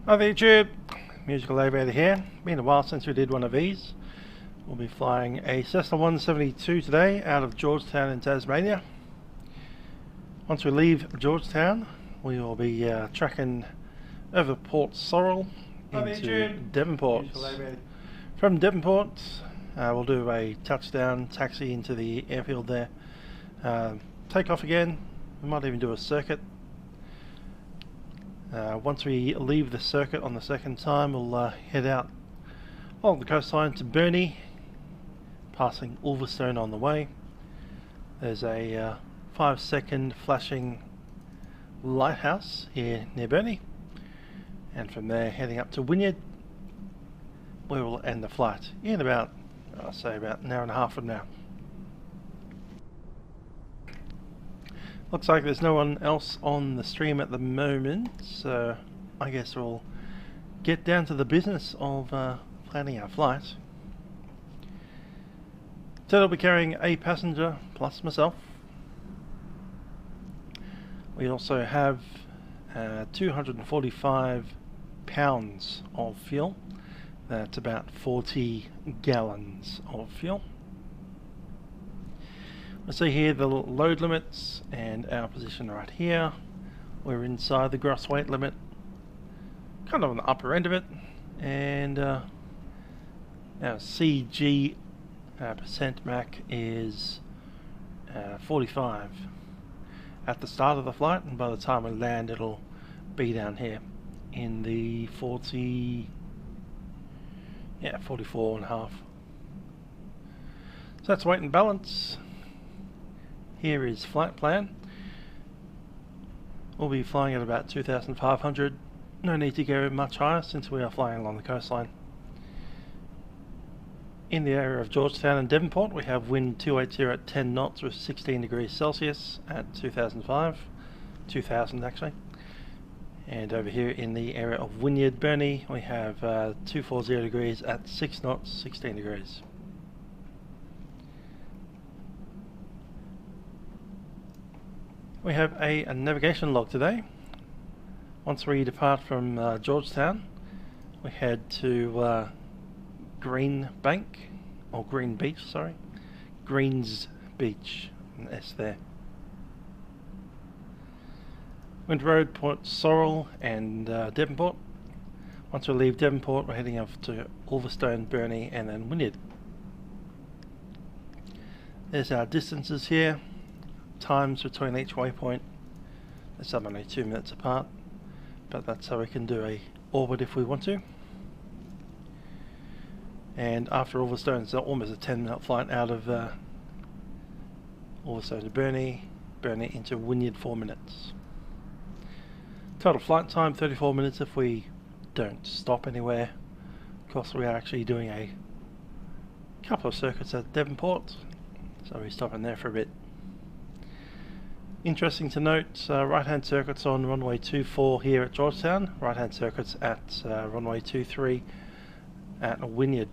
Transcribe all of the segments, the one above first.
Hi there YouTube, Musical Aviator here. Been a while since we did one of these. We'll be flying a Cessna 172 today out of Georgetown in Tasmania. Once we leave Georgetown, we will be tracking over Port Sorrel into Devonport. From Devonport, we'll do a touchdown taxi into the airfield there. Take off again. We might even do a circuit. Once we leave the circuit on the second time, we'll head out along the coastline to Burnie, passing Ulverstone on the way. There's a 5-second flashing lighthouse here near Burnie, and from there heading up to Wynyard, where we'll end the flight in about, I'll say about an hour and a half from now. Looks like there's no one else on the stream at the moment, so I guess we'll get down to the business of planning our flight. So I'll be carrying a passenger plus myself. We also have 245 pounds of fuel. That's about 40 gallons of fuel. We'll see here the load limits and our position right here. We're inside the gross weight limit, kind of on the upper end of it, and our CG percent Mac is 45 at the start of the flight, and by the time we land it'll be down here in the 44.5. So that's weight and balance. Here is flight plan. We'll be flying at about 2,500. No need to go much higher since we are flying along the coastline. In the area of Georgetown and Devonport, we have wind 280 at 10 knots with 16 degrees Celsius at 2000 actually. And over here in the area of Wynyard, Burnie, we have 240 degrees at 6 knots, 16 degrees. We have a navigation log today. Once we depart from Georgetown, we head to Greens Beach, an S there. Wind Road, Port Sorrel and Devonport. Once we leave Devonport, we're heading up to Ulverstone, Burnie and then Wynyard. There's our distances here. Times between each waypoint. It's only 2 minutes apart, but that's how we can do a orbit if we want to. And after Ulverstone, it's almost a 10-minute flight out of Ulverstone to Burnie into Wynyard, 4 minutes. Total flight time 34 minutes if we don't stop anywhere. Of course, we are actually doing a couple of circuits at Devonport, so we stop in there for a bit. Interesting to note, right-hand circuits on runway 24 here at Georgetown, right-hand circuits at runway 23 at Wynyard.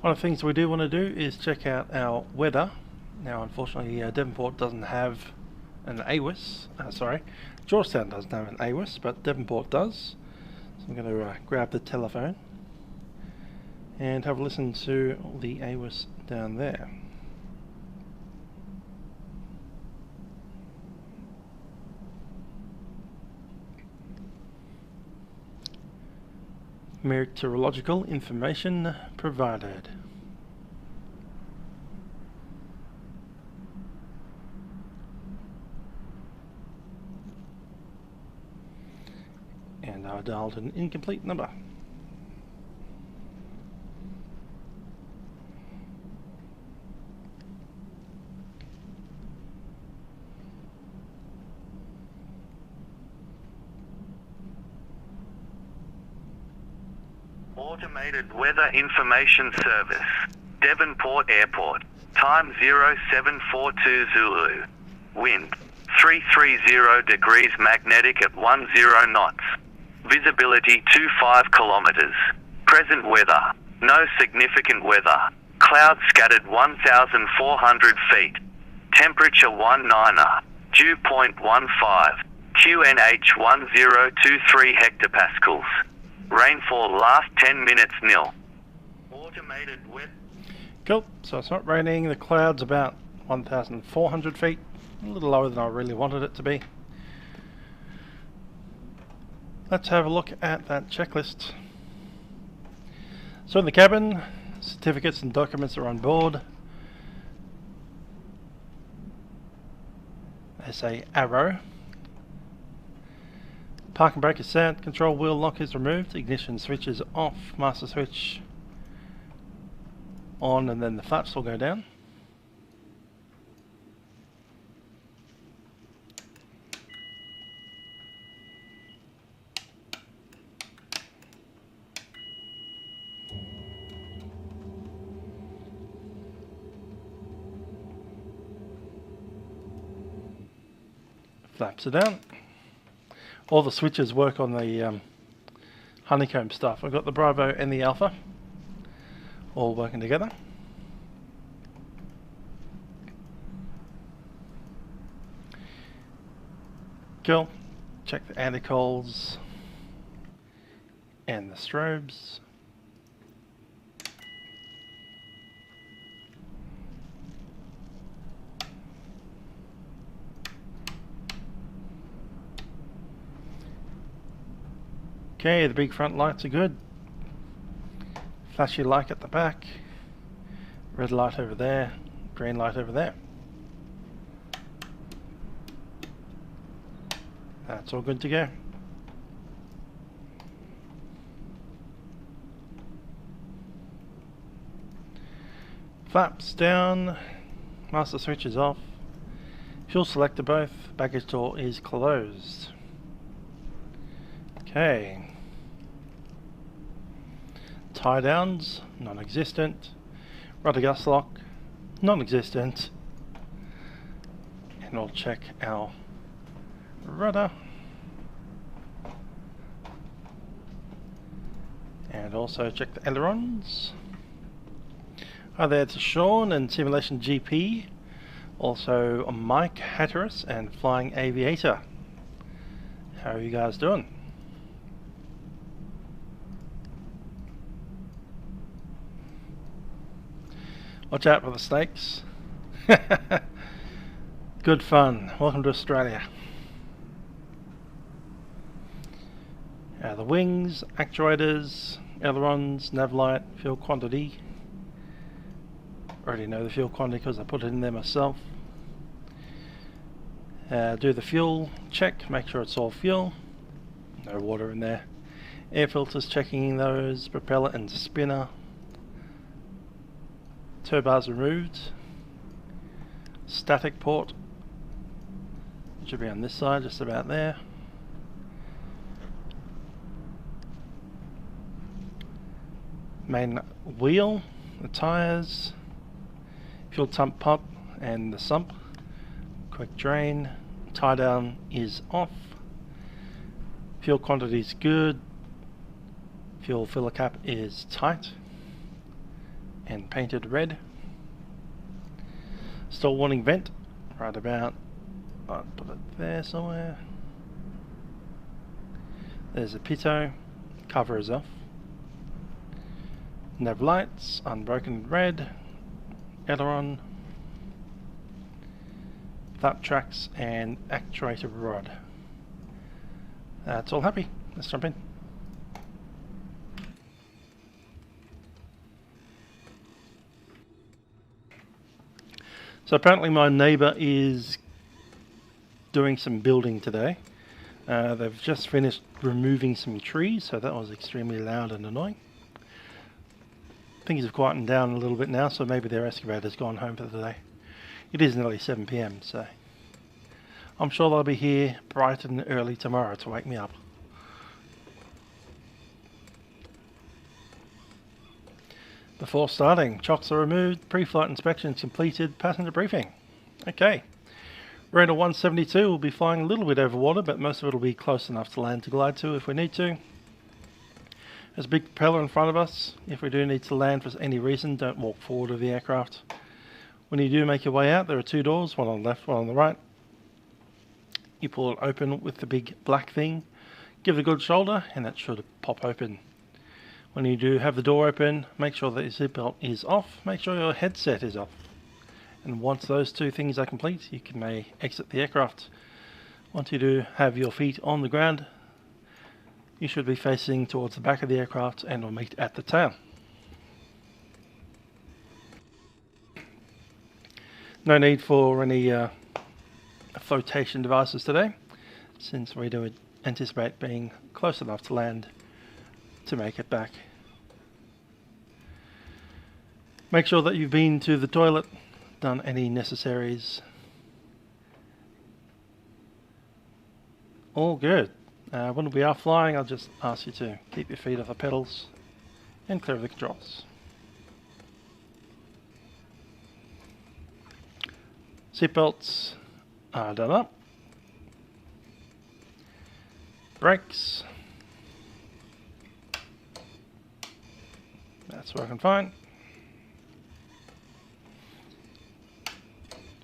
One of the things we do want to do is check out our weather. Now unfortunately Devonport doesn't have an AWIS, Georgetown doesn't have an AWIS, but Devonport does. So I'm going to grab the telephone and have a listen to the AWIS down there. Meteorological information provided. And I dialed an incomplete number. Automated Weather Information Service, Devonport Airport, time 0742 Zulu, wind 330 degrees magnetic at 10 knots, visibility 25 kilometers, present weather, no significant weather, clouds scattered 1,400 feet, temperature 19er, Dew point 15. QNH 1023 hectopascals. Rainfall last 10 minutes nil. Automated wet. Cool, so it's not raining, the cloud's about 1,400 feet, a little lower than I really wanted it to be. Let's have a look at that checklist. So in the cabin, certificates and documents are on board. They say arrow. Park and brake is set, control wheel lock is removed, ignition switch is off, master switch on, and then the flaps will go down. Flaps are down. All the switches work on the honeycomb stuff. I've got the Bravo and the Alpha all working together. Cool. Check the anticols and the strobes. Okay, the big front lights are good. Flashy light at the back. Red light over there. Green light over there. That's all good to go. Flaps down. Master switch is off. Fuel selector both. Baggage door is closed. Okay. Tie downs, non-existent. Rudder gas lock, non-existent. And we'll check our rudder. And also check the ailerons. Hi there to Sean and Simulation GP. Also Mike Hatteras and Flying Aviator. How are you guys doing? Watch out for the snakes. Good fun. Welcome to Australia. The wings, actuators, ailerons, nav light, fuel quantity. Already know the fuel quantity because I put it in there myself. Do the fuel check, make sure it's all fuel. No water in there. Air filters, checking those, propeller and spinner. Tow bars removed. Static port should be on this side, just about there. Main wheel, the tyres, fuel pump pump and the sump. Quick drain. Tie down is off. Fuel quantity is good. Fuel filler cap is tight and painted red. Stall warning vent right about, I'll put it there somewhere. There's a pitot, cover is off. Nav lights, unbroken red, aileron, flap tracks and actuator rod. That's all happy. Let's jump in. So apparently my neighbour is doing some building today. They've just finished removing some trees, so that was extremely loud and annoying. Things have quietened down a little bit now, so maybe their excavator's gone home for the day. It is nearly 7 PM, so I'm sure they'll be here bright and early tomorrow to wake me up. Before starting, chocks are removed, pre-flight inspection completed, passenger briefing. Okay, radar 172 will be flying a little bit over water, but most of it will be close enough to land to glide to if we need to. There's a big propeller in front of us. If we do need to land for any reason, don't walk forward of the aircraft. When you do make your way out, there are two doors, one on the left, one on the right. you pull it open with the big black thing, give it a good shoulder, and that should pop open. When you do have the door open, make sure that your seatbelt is off, make sure your headset is off. And once those two things are complete, you may exit the aircraft. Once you do have your feet on the ground, you should be facing towards the back of the aircraft and will meet at the tail. No need for any flotation devices today, since we do anticipate being close enough to land to make it back. Make sure that you've been to the toilet, done any necessaries. All good. When we are flying, I'll just ask you to keep your feet off the pedals and clear of the controls. Seatbelts are done up. Brakes. That's working fine.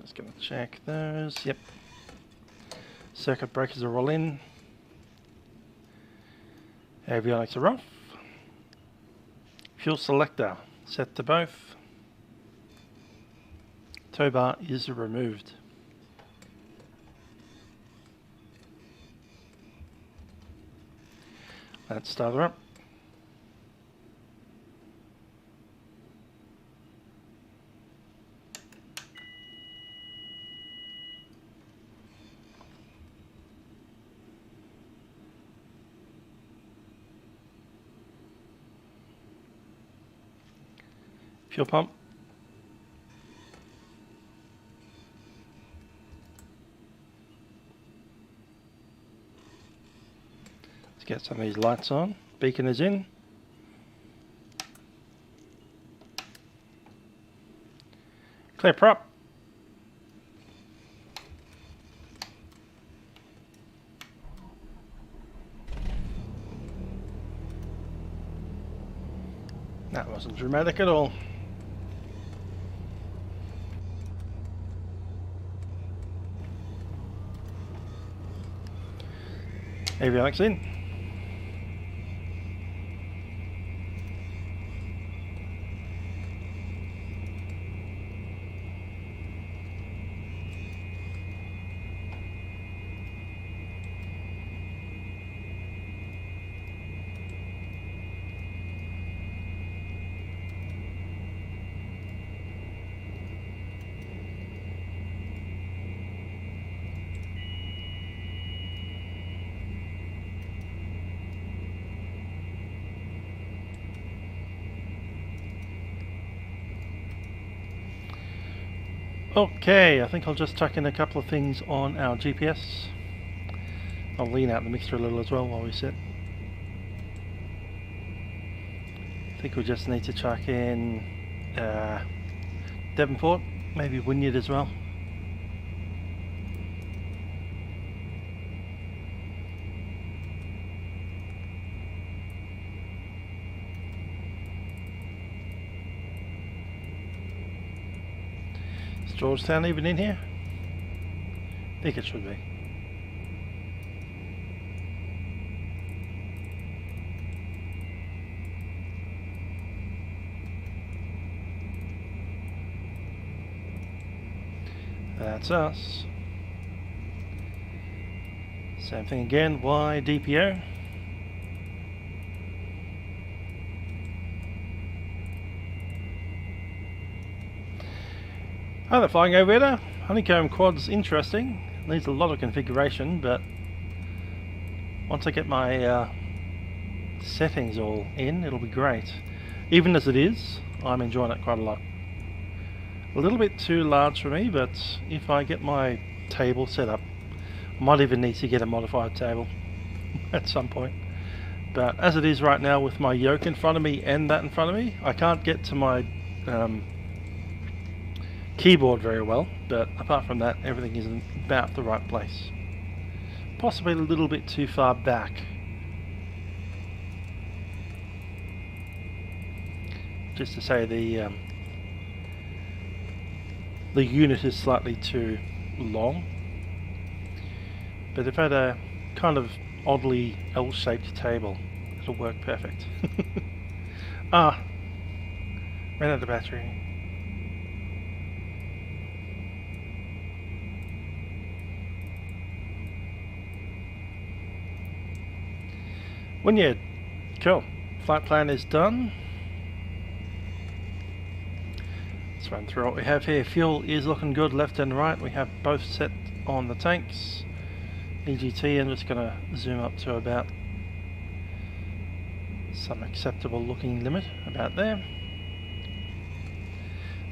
Just going to check those. Yep. Circuit breakers are all in. Avionics are off. Fuel selector set to both. Tow bar is removed. Let's start her up. Fuel pump. Let's get some of these lights on. Beacon is in. Clear prop. That wasn't dramatic at all. Avionics in. Okay, I think I'll just chuck in a couple of things on our GPS. I'll lean out the mixture a little as well while we sit. I think we just need to chuck in Devonport, maybe Wynyard as well. Georgetown even in here? I think it should be. That's us. Same thing again, Y DPO. Hi there, Flying Aviator. Honeycomb quad's interesting. Needs a lot of configuration, but once I get my settings all in, it'll be great. Even as it is, I'm enjoying it quite a lot. A little bit too large for me, but if I get my table set up, I might even need to get a modified table at some point. But as it is right now with my yoke in front of me and that in front of me, I can't get to my keyboard very well, but apart from that, everything is in about the right place. Possibly a little bit too far back. Just to say the unit is slightly too long. but if I had a kind of oddly L-shaped table, it'll work perfect. Ah, ran out of battery. Wynyard, cool. Flight plan is done. Let's run through what we have here. Fuel is looking good left and right. We have both set on the tanks. EGT, I'm just going to zoom up to about some acceptable looking limit, about there.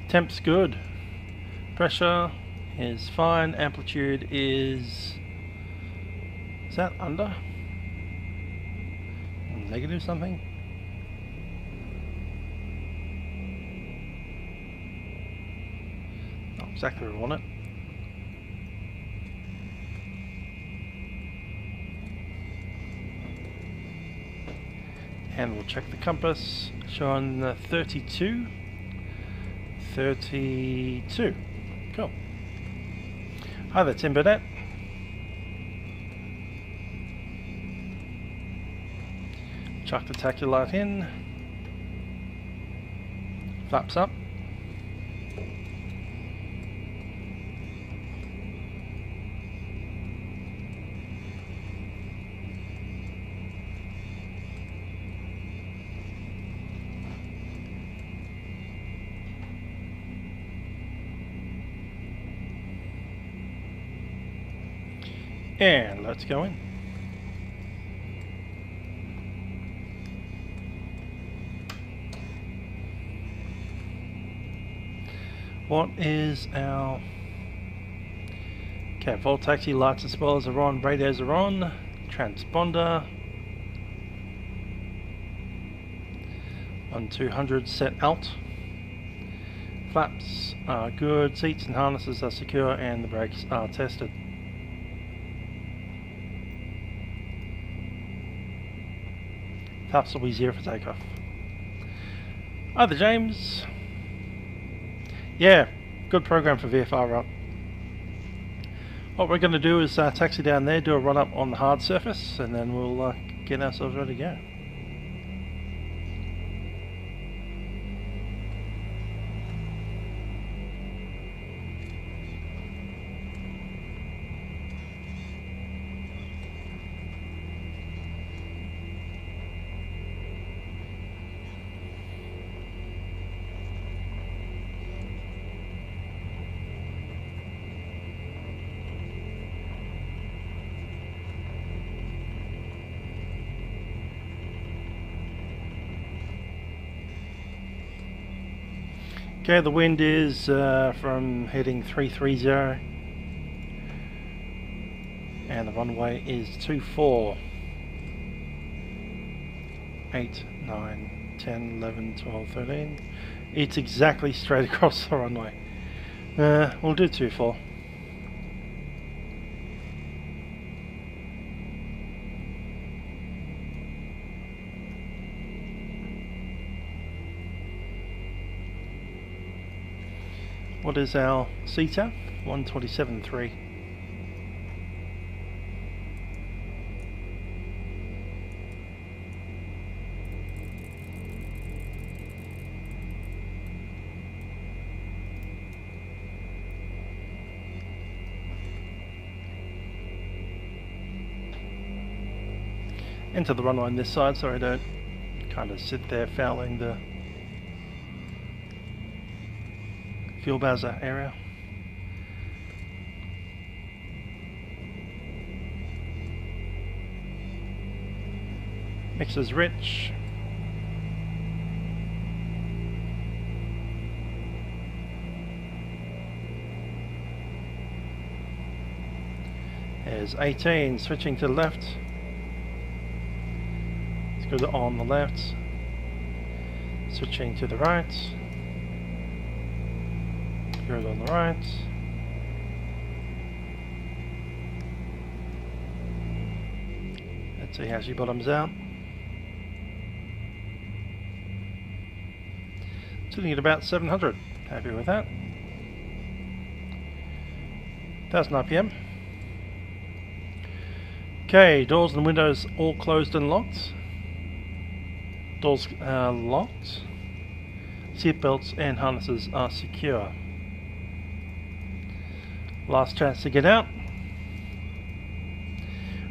Temp's good. Pressure is fine. Amplitude is that under? Negative something? Not exactly where we want it. And we'll check the compass, showing 32. 32. Cool. Hi there, Tim Burnett. Chuck the tacky light in. Flaps up. And let's go in. What is our... Okay, Volt taxi, lights and spoilers are on, radios are on, transponder. 1200 set out. Flaps are good, seats and harnesses are secure, and the brakes are tested. Flaps will be 0 for takeoff. Hi there, James. Yeah, good program for VFR up. What we're going to do is taxi down there, do a run up on the hard surface, and then we'll get ourselves ready to go. Okay, the wind is from heading 330 and the runway is 24. 8, 9, 10, 11, 12, 13. It's exactly straight across the runway. We'll do 24. What is our CTAF? 127.3. Enter the runway on this side so I don't kind of sit there fouling the fuel bowser area. Mix is rich. There's 18, switching to the left. Let's go to on the left. Switching to the right. Good on the right. Let's see how she bottoms out. Sitting at about 700. Happy with that. 1000 RPM. Okay, doors and windows all closed and locked. Doors are locked. Seatbelts and harnesses are secure. Last chance to get out.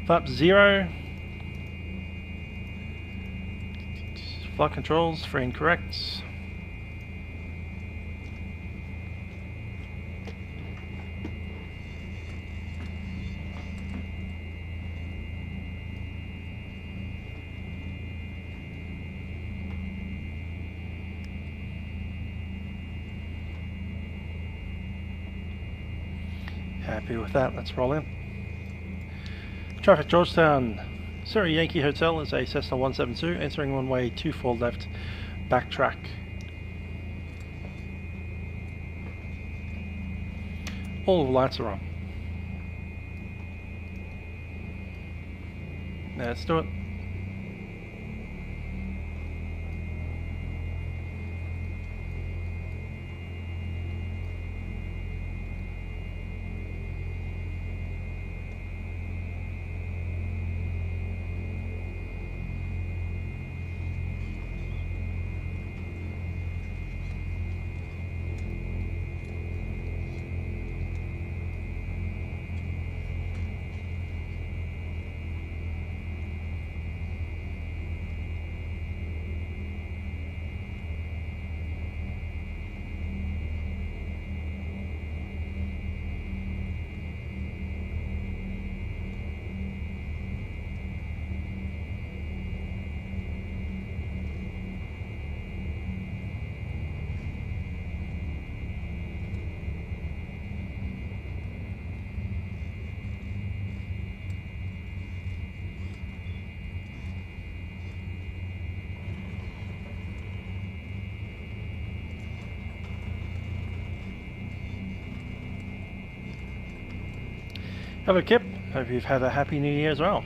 Flap 0. Flight controls, free and correct. Happy with that, let's roll in. Traffic Georgetown, Surrey Yankee Hotel is a Cessna 172, entering runway 24 left, backtrack. All the lights are on. Now let's do it. Hello Kip, hope you've had a happy new year as well.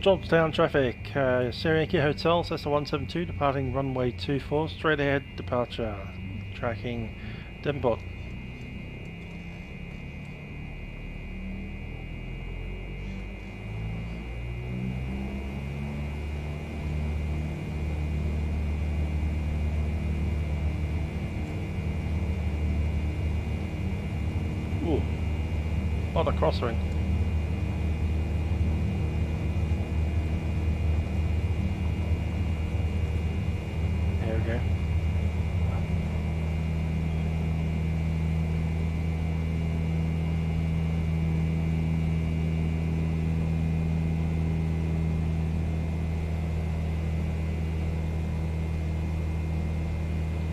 Georgetown traffic, Surrey Yankee Hotel, Cessna 172, departing runway 24, straight ahead departure, tracking Devonport. Ooh, a lot of crosswind. There we go.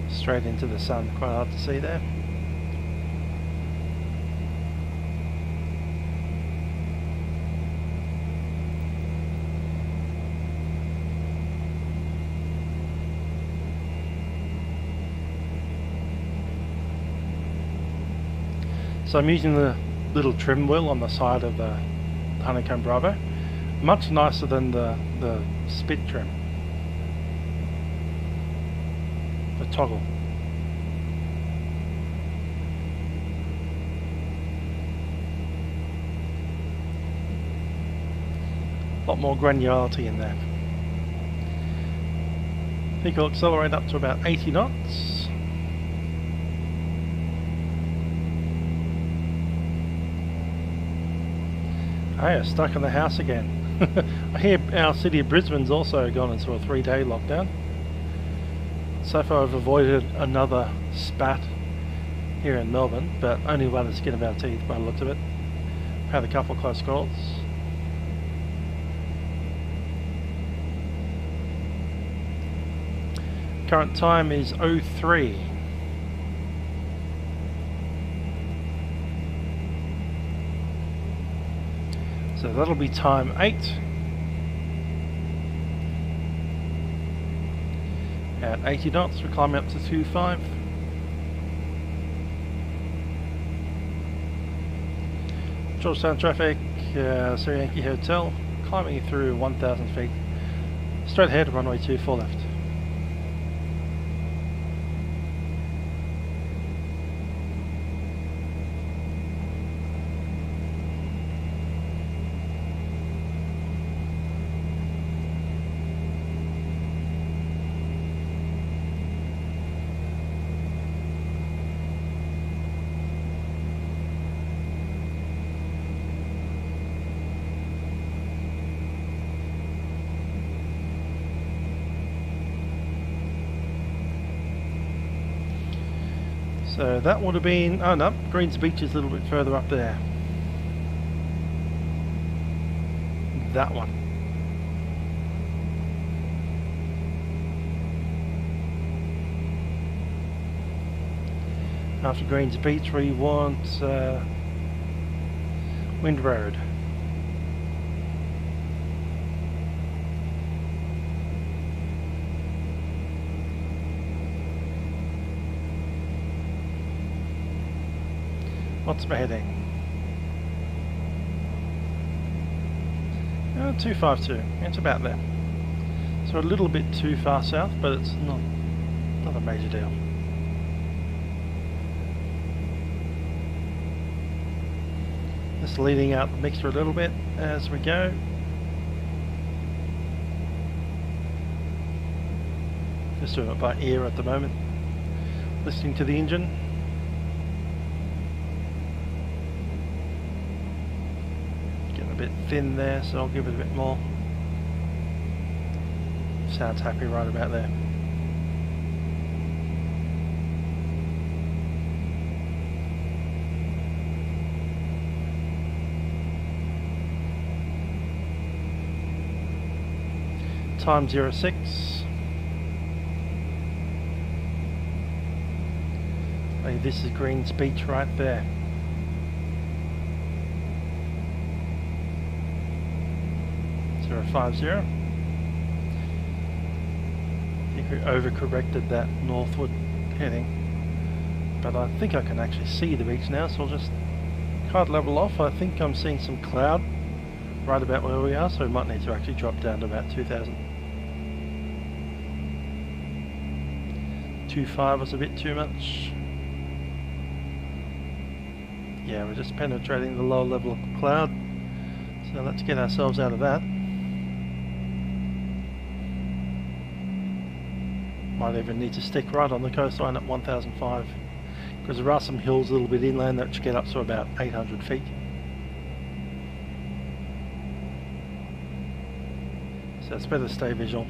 Straight into the sun, quite hard to see there. So I'm using the little trim wheel on the side of the Honeycomb Bravo. Much nicer than the spit trim. The toggle. A lot more granularity in there. I think I'll accelerate up to about 80 knots. Hey, I'm stuck in the house again. I hear our city of Brisbane's also gone into a 3-day lockdown. So far I've avoided another spat here in Melbourne, but only by the skin of our teeth by the looks of it. Had a couple of close calls. Current time is 03. So that'll be time 8. At 80 knots, we're climbing up to 2.5. Georgetown traffic, Surrey Yankee Hotel, climbing through 1,000 feet. Straight ahead, runway 24 left. So that would have been, oh no, Greens Beach is a little bit further up there. That one. After Greens Beach we want Wynyard. What's my heading? 252. It's about there. So a little bit too far south, but it's not a major deal. Just leading out the mixer a little bit as we go. Just doing it by ear at the moment. Listening to the engine. Getting a bit thin there, so I'll give it a bit more. Sounds happy right about there. Time 06. Hey, this is Greens Beach right there. Zero 50. I think we overcorrected that northward heading, but I think I can actually see the beach now, so I'll just kite level off. I think I'm seeing some cloud right about where we are, so we might need to actually drop down to about 2000. 2.5 was a bit too much. Yeah, we're just penetrating the lower level of cloud, so let's get ourselves out of that. Might even need to stick right on the coastline at 1005, because there are some hills a little bit inland that should get up to about 800 feet. So it's better to stay visual.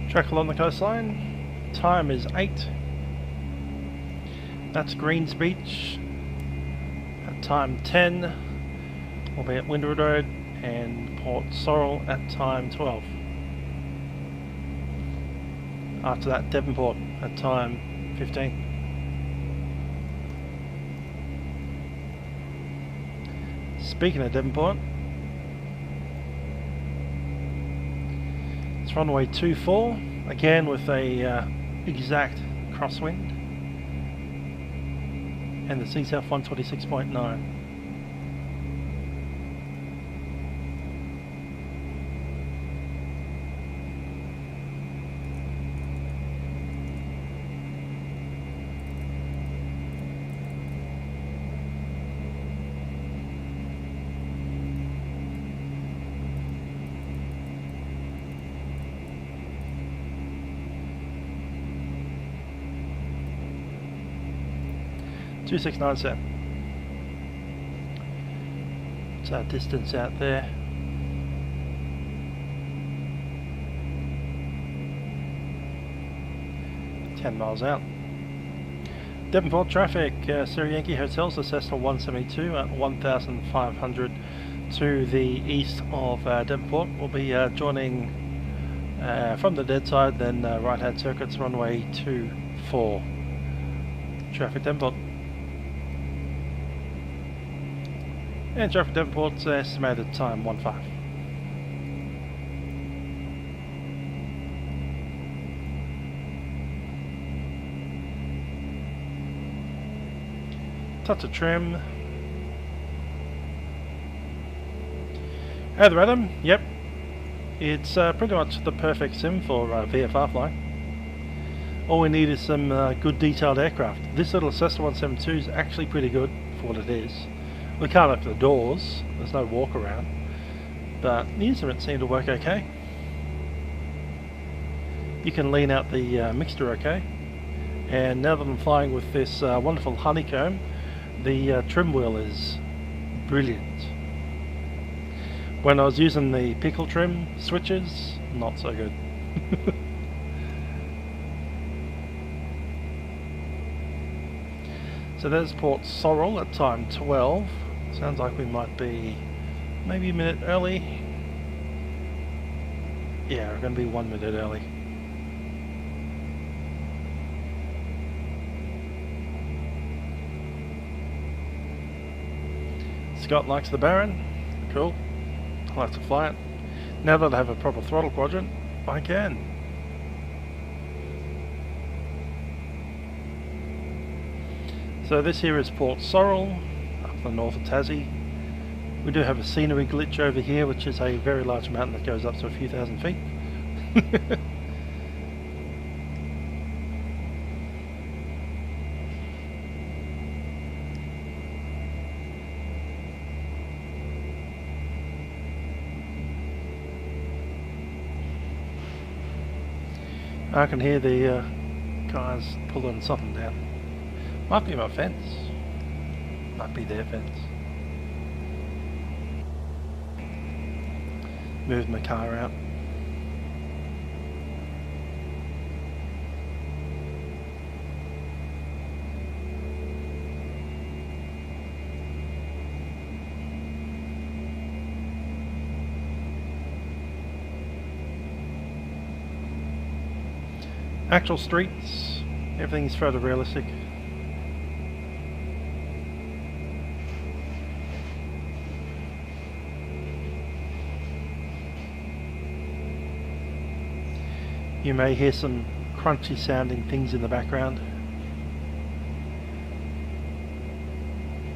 Track along the coastline. Time is 8. That's Greens Beach. At time 10, we'll be at Wynyard Road and Port Sorrel at time 12. After that, Devonport at time 15. Speaking of Devonport, it's runway 24, again with a exact crosswind, and the sea south 126.9. Two 697. What's our distance out there? $10 miles out. Devonport traffic, Sierra Yankee Hotels, the Cessna 172 at 1,500 to the east of Devonport. We'll be joining from the dead side, then right hand circuits runway 24. Traffic Devonport. And traffic Devonport's estimated time 15. touch of trim. Hey there, Adam. Yep, it's pretty much the perfect sim for VFR flying. All we need is some good detailed aircraft. This little Cessna 172 is actually pretty good for what it is. We can't open the doors, there's no walk around, but the instruments seem to work okay. You can lean out the mixture okay, and now that I'm flying with this wonderful honeycomb, the trim wheel is brilliant. When I was using the pickle trim switches, not so good. So there's Port Sorrel at time 12. Sounds like we might be maybe a minute early. Yeah, we're going to be 1 minute early. Scott likes the Baron. Cool. I like to fly it. Now that I have a proper throttle quadrant, I can. So this here is Port Sorrel, up the north of Tassie. We do have a scenery glitch over here, which is a very large mountain that goes up to a few thousand feet. I can hear the guys pulling something down. Might be my fence. Might be their fence. Move my car out. Actual streets, everything's further realistic. You may hear some crunchy sounding things in the background.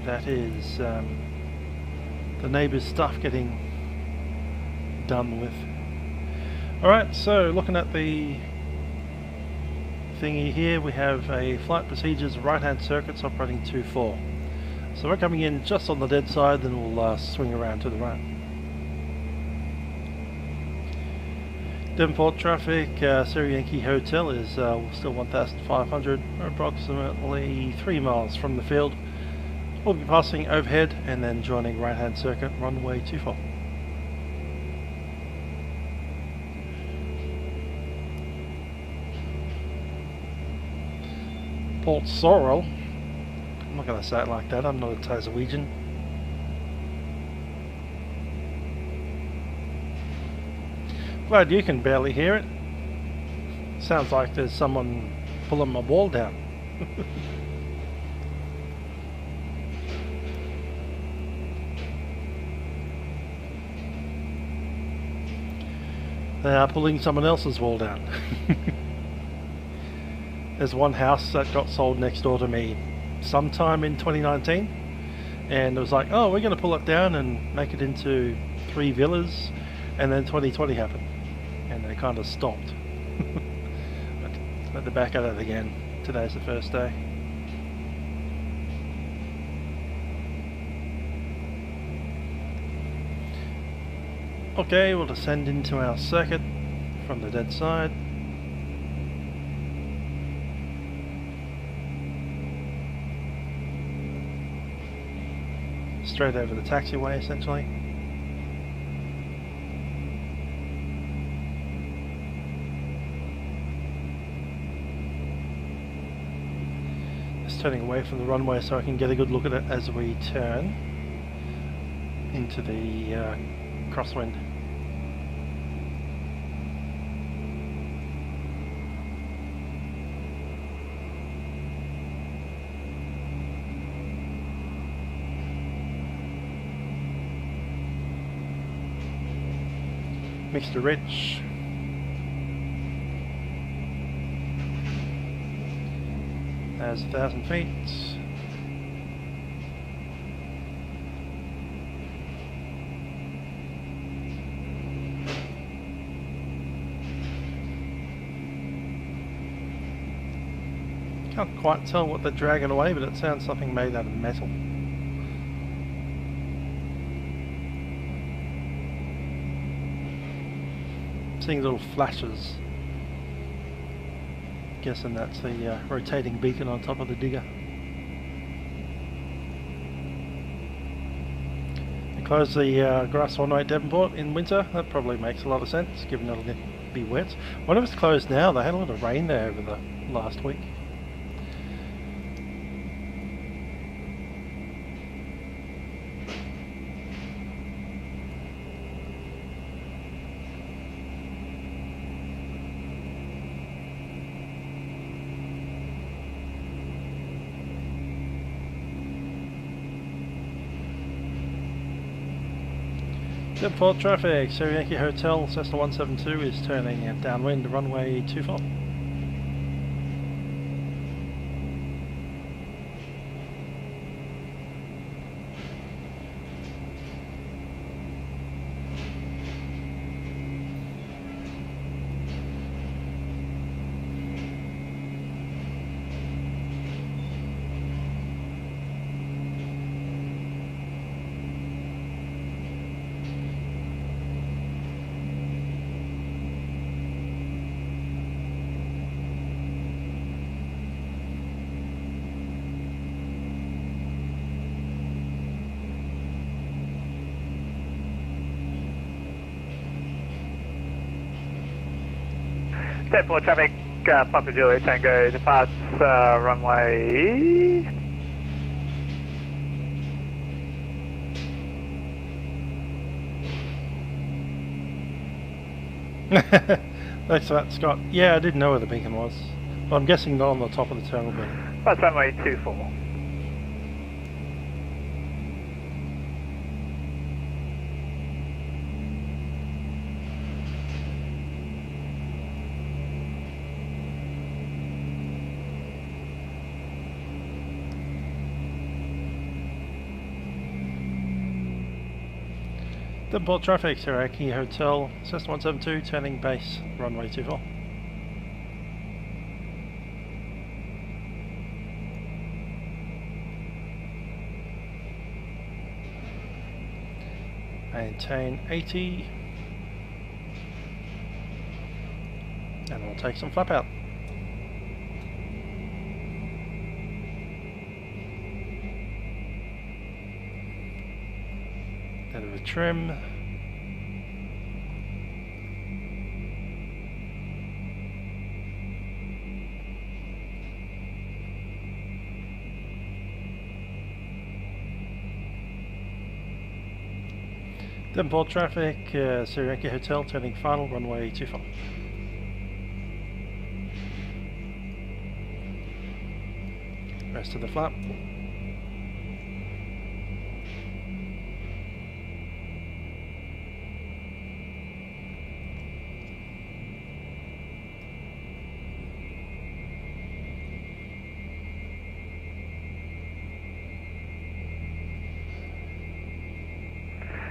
That is the neighbour's stuff getting done with. Alright, so looking at the thingy here, we have a flight procedures right hand circuits operating 2-4. So we're coming in just on the dead side, then we'll swing around to the right. Devonport traffic, Sierra Yankee Hotel is still 1,500, we're approximately 3 miles from the field. We'll be passing overhead and then joining right hand circuit, runway 24. Port Sorrel, I'm not going to say it like that, I'm not a Taswegian. Glad you can barely hear it. Sounds like there's someone pulling my wall down. They are pulling someone else's wall down. There's one house that got sold next door to me sometime in 2019, and it was like, oh, we're going to pull it down and make it into 3 villas, and then 2020 happened. And they kind of stopped. But they're back at it again. Today's the first day. Okay, we'll descend into our circuit from the dead side. Straight over the taxiway, essentially. Turning away from the runway so I can get a good look at it as we turn into the crosswind. Mr. Rich. There's 1,000 feet. Can't quite tell what they're dragging away, but it sounds something made out of metal. Seeing little flashes. Guessing that's the rotating beacon on top of the digger. They close the grass runway at Devonport in winter. That probably makes a lot of sense, given it'll be wet. I wonder if it's closed now. They had a lot of rain there over the last week. Devonport traffic, Sierra Yankee Hotel, Cessna 172 is turning downwind, runway 24. Devonport traffic, Papa Juliet Tango departs runway. Thanks for that, Scott. Yeah, I didn't know where the beacon was. But I'm guessing not on the top of the terminal building. That's runway 24. Devonport traffic, Sierra Yankee Hotel, Cessna 172, turning base, runway 24. Maintain 80. And we'll take some flap out. Bit of a trim. Devonport traffic, Sierra Yankee Hotel, turning final, runway 24. Rest of the flap.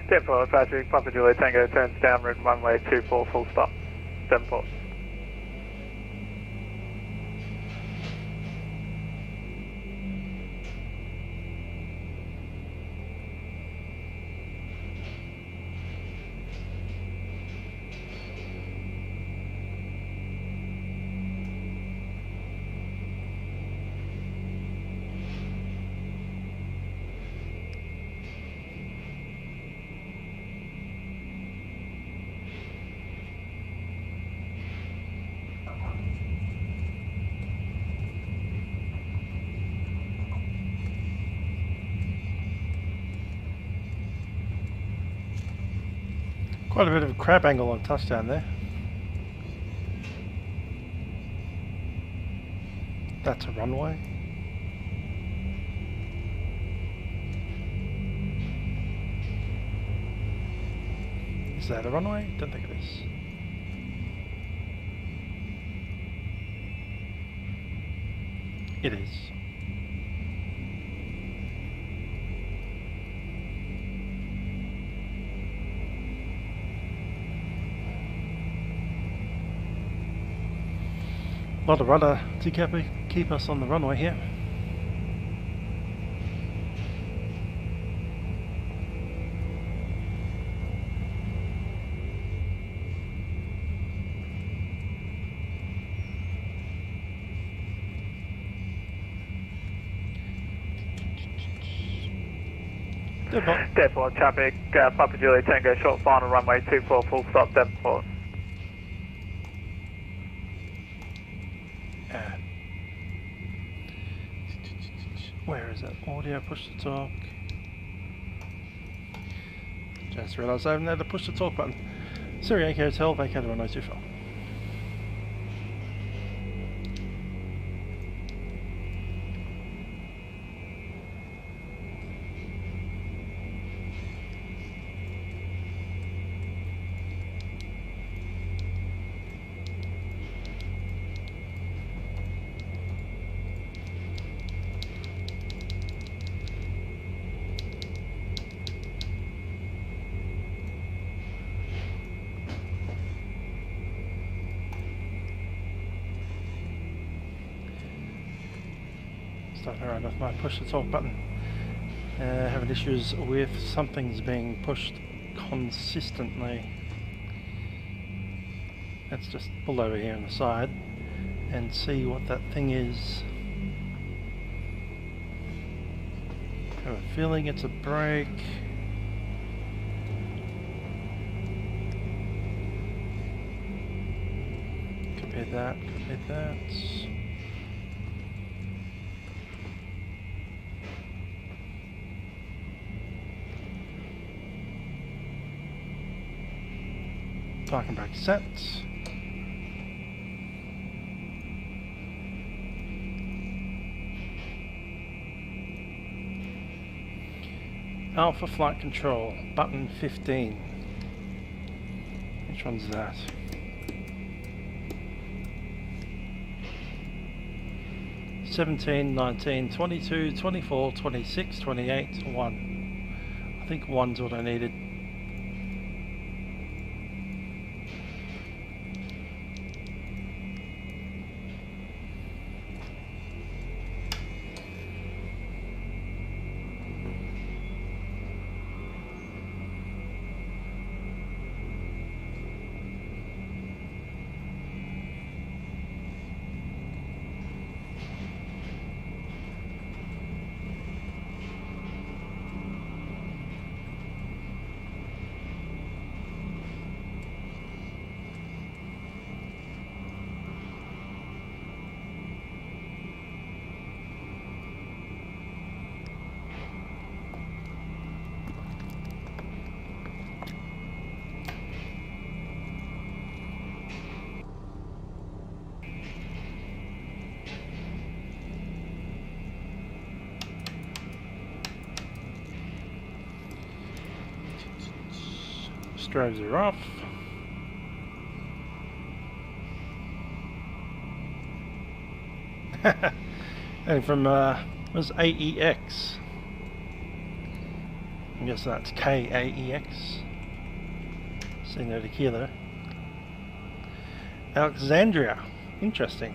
Devonport traffic, Papa Juliet Tango turns downwind runway 24 full stop. Devonport. Quite a bit of a crab angle on touchdown there. That's a runway. Is that a runway? Don't think it is. It is. A lot of rudder decapping keep us on the runway here. Devonport traffic, Papa Juliet Tango, short final runway 24, full stop, Devonport. Where is it? Audio, push to talk. Just realised I haven't had the push to talk button. Siri Echo Hotel, vacated runway 24. Starting around with my push to talk button. Having issues with something's being pushed consistently. Let's just pull over here on the side and see what that thing is. I have a feeling it's a brake. Could be that, could be that. Parking brake set. Alpha flight control, button 15. Which one's that? "17, 19, 22, 24, 26, 28, 1. I think 1's what I needed. Strobes are off. And from was AEX. I guess that's KAEX. Sino to Kilo. Alexandria. Interesting.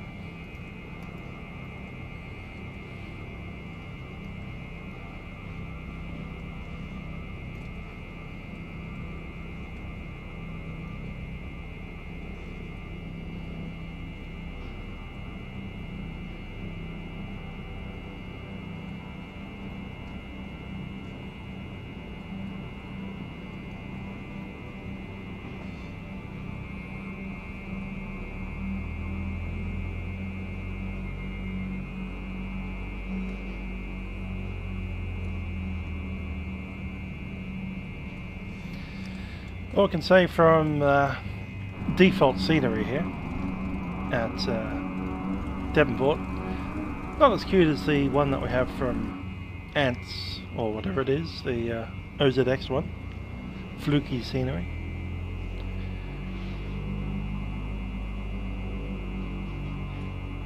All I can say from default scenery here at Devonport, not as cute as the one that we have from Ants or whatever it is, the OZX one, fluky scenery.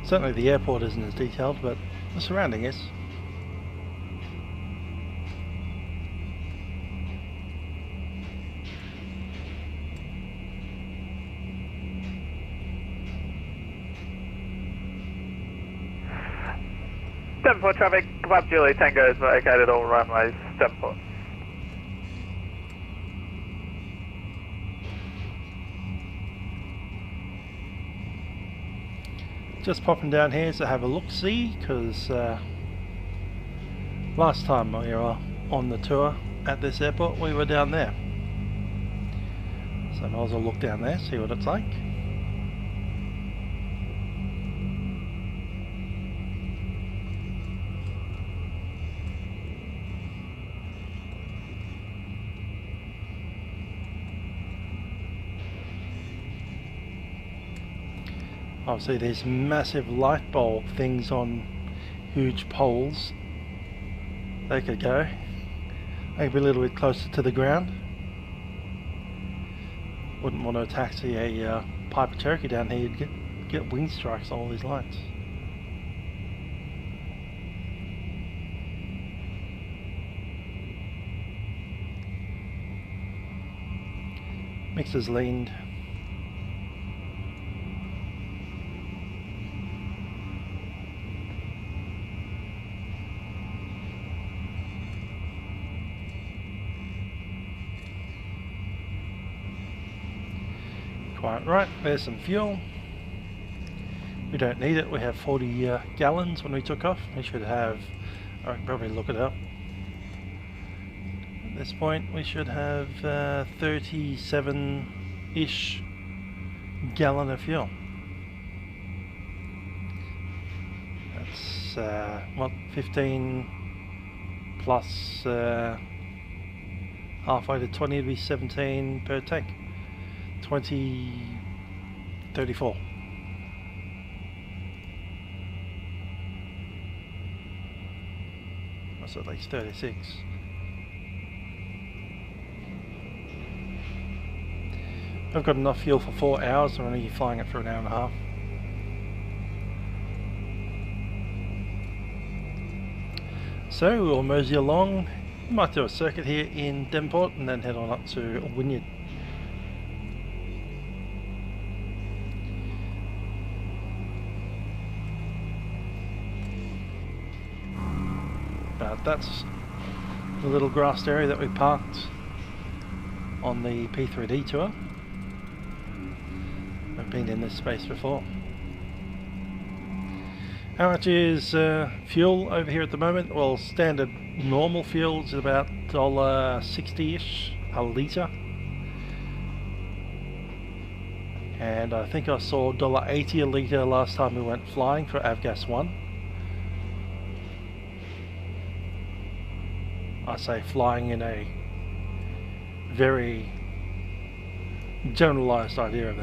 Certainly the airport isn't as detailed, but the surrounding is. Devonport traffic, Papa Julie Tango is located all runways, Devonport. Just popping down here to have a look-see, because last time we were on the tour at this airport we were down there. So I might as well look down there, see what it's like. Obviously there's massive light bulb things on huge poles. They could go. Maybe a little bit closer to the ground. Wouldn't want to taxi a Piper Cherokee down here. You'd get wind strikes on all these lights. Mixer's leaned. Quite right, there's some fuel. We don't need it, we have 40 gallons when we took off. We should have, I can probably look it up. At this point we should have 37-ish gallon of fuel. That's what, 15 plus halfway to 20 would be 17 per tank. 34. That's at least 36. I've got enough fuel for 4 hours. I'm only flying it for an hour and a half. So we'll mosey along. We might do a circuit here in Devonport and then head on up to Wynyard. That's the little grassed area that we parked on the P3D tour. I've been in this space before. How much is fuel over here at the moment? Well, standard normal fuel is about $1.60-ish a litre. And I think I saw $1.80 a litre last time we went flying for Avgas 1. I say flying in a very generalized idea of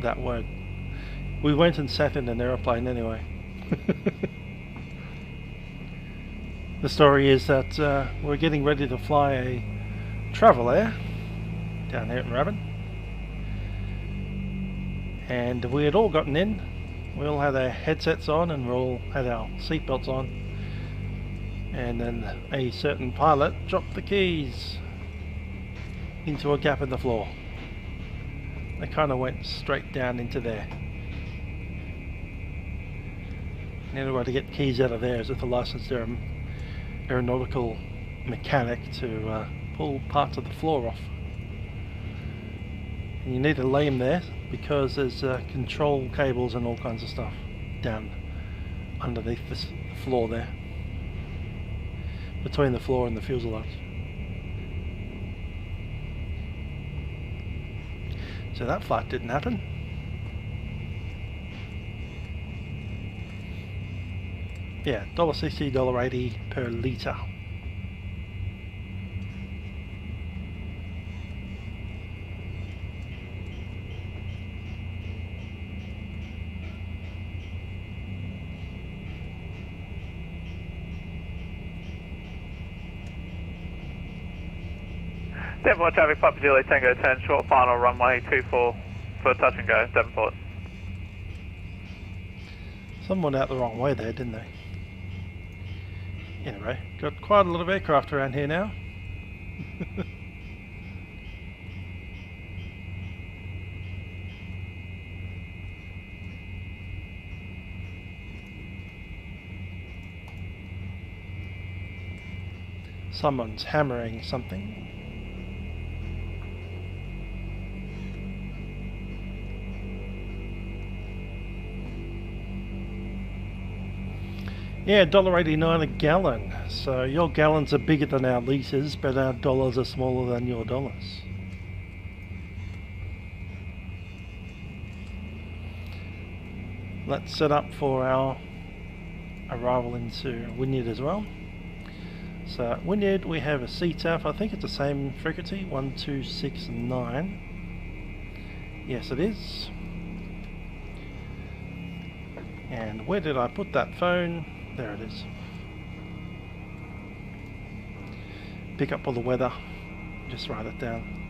that word. We went and sat in an aeroplane anyway. The story is that we're getting ready to fly a travel air down here in Rabbit, and we had all gotten in. We all had our headsets on and we all had our seatbelts on. And then a certain pilot dropped the keys into a gap in the floor. They kind of went straight down into there. The only way to get keys out of there is with a licensed aeronautical mechanic to pull parts of the floor off. And you need to lay them there because there's control cables and all kinds of stuff down underneath the floor there. Between the floor and the fuselage. So that flight didn't happen. Yeah, $1.60, $1.80 per litre. Devonport traffic, Papa Julie Tango 10, short final runway 24 for touch and go, Devonport. Someone went out the wrong way there, didn't they? Anyway, got quite a lot of aircraft around here now. Someone's hammering something. Yeah, $1.89 a gallon. So your gallons are bigger than our litres, but our dollars are smaller than your dollars. Let's set up for our arrival into Wynyard as well. So at Wynyard we have a CTAF, I think it's the same frequency, 1269. Yes it is. And where did I put that phone? There it is. Pick up all the weather, just write it down.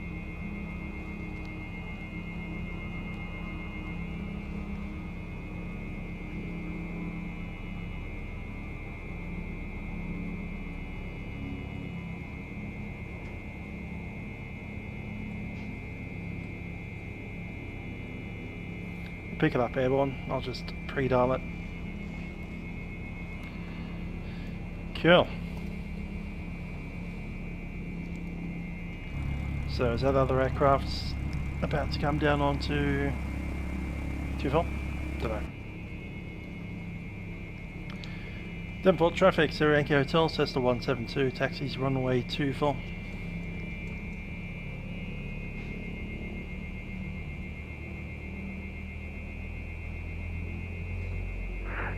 Pick it up airborne, I'll just pre-dial it. Cool. So is that other aircraft about to come down onto 24? Don't know. Devonport traffic, Sierra Yankee Hotel, Cessna 172, taxis runway 24.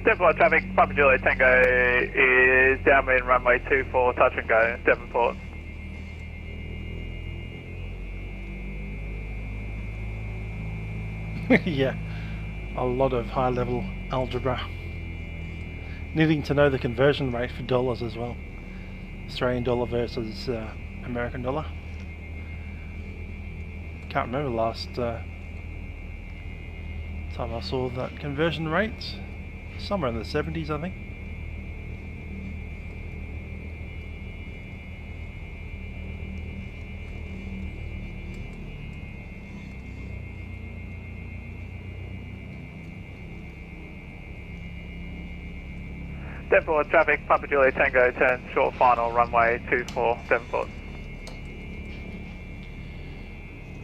Devonport traffic, Papa Juliet Tango is downwind runway 24, touch and go, Devonport. Yeah, a lot of high level algebra. Needing to know the conversion rate for dollars as well. Australian dollar versus American dollar. Can't remember the last time I saw that conversion rate. Somewhere in the 70s, I think. Devonport traffic, Papa Juliet Tango turns short final runway 24, Devonport.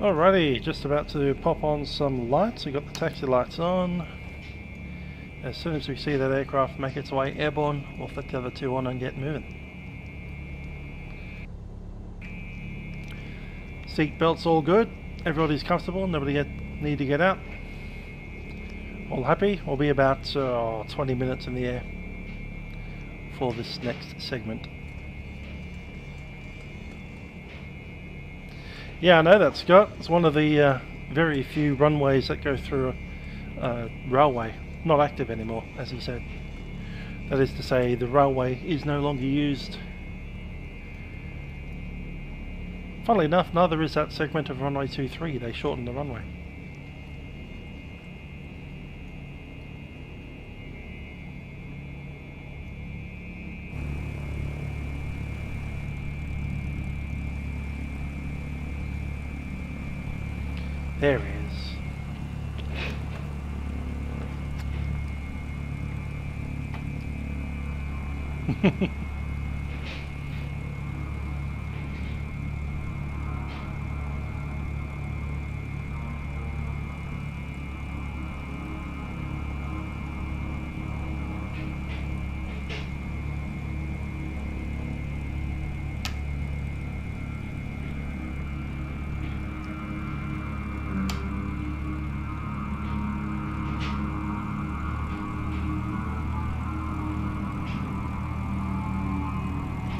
Alrighty, just about to pop on some lights. We've got the taxi lights on. As soon as we see that aircraft make its way airborne, we'll flick the other two on and get moving. Seat belts all good, everybody's comfortable, nobody need to get out. All happy, we'll be about 20 minutes in the air for this next segment. Yeah, I know that, Scott. It's one of the very few runways that go through a railway. Not active anymore, as he said. That is to say, the railway is no longer used. Funnily enough, neither is that segment of runway 23. They shortened the runway. There he is.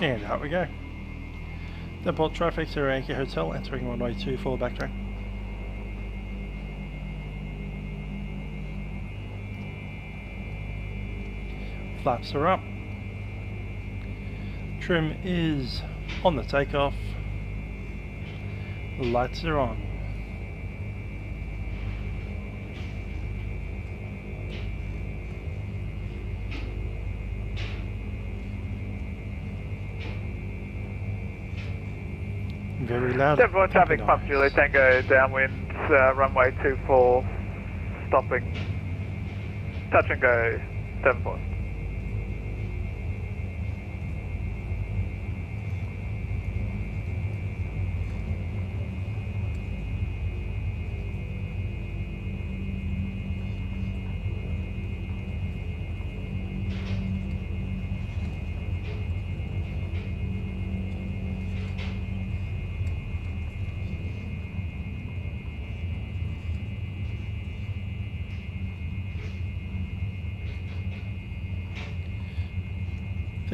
And out we go. Devonport traffic, Sierra Yankee Hotel, entering runway 24, backtrack. Flaps are up. Trim is on the takeoff. Lights are on. Very loud. Devonport traffic, Papa Juliet Tango downwind, runway 24, stopping. Touch and go, Devonport.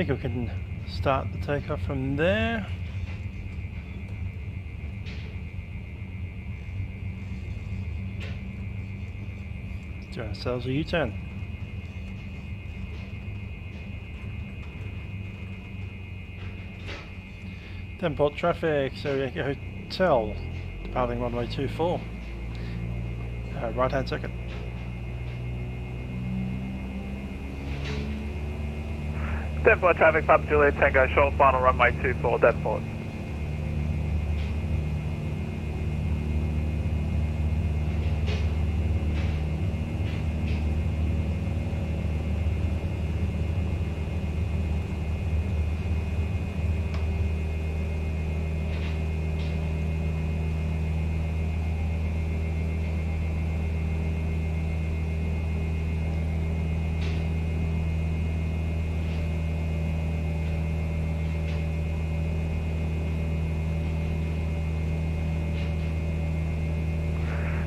think we can start the takeoff from there. Do ourselves a U-turn. Devonport traffic, Area Hotel, departing runway 24. Right hand circuit. Devonport traffic, Papa Juliet Tango, short final runway 24, Devonport.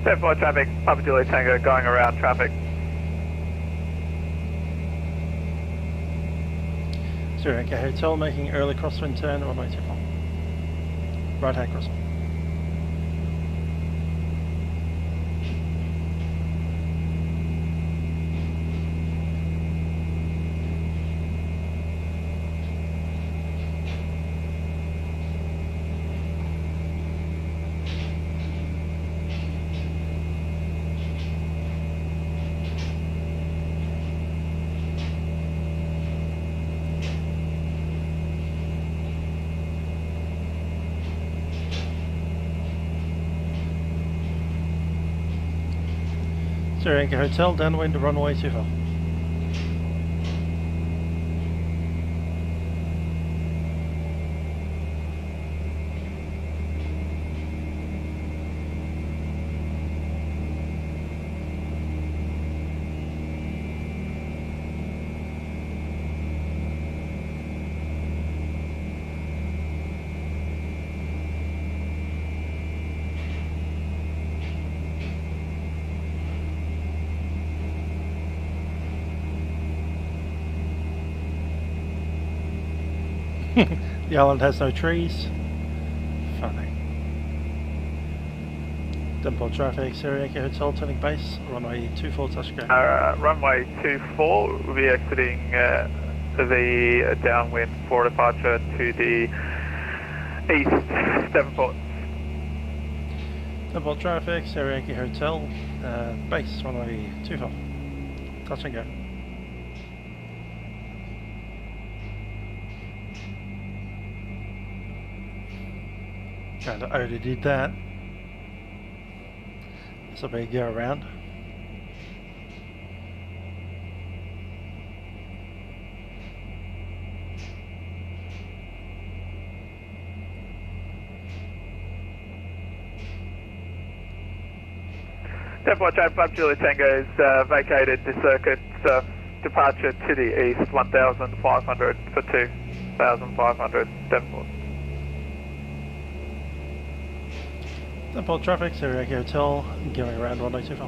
Devonport traffic, Papa Juliet Tango going around traffic. Zero Echo Hotel making early crosswind turn, runway 24. Right hand crosswind. Zero Echo Hotel, downwind to runway 24. The island has no trees. Funny. Devonport traffic, Sierra Echo Hotel turning base, runway 24 touch go. Runway 24, we'll be exiting the downwind for departure to the east, Devonport. Devonport traffic, Sierra Echo Hotel, base, runway 24. Touch and go. Kinda already did that. This will be a go around. Devonport traffic, Papa Juliet Tango has vacated the circuit, departure to the east, 1,500 for 2,500, Devonport. Devonport traffic, Sierra Echo Hotel, going around runway 24.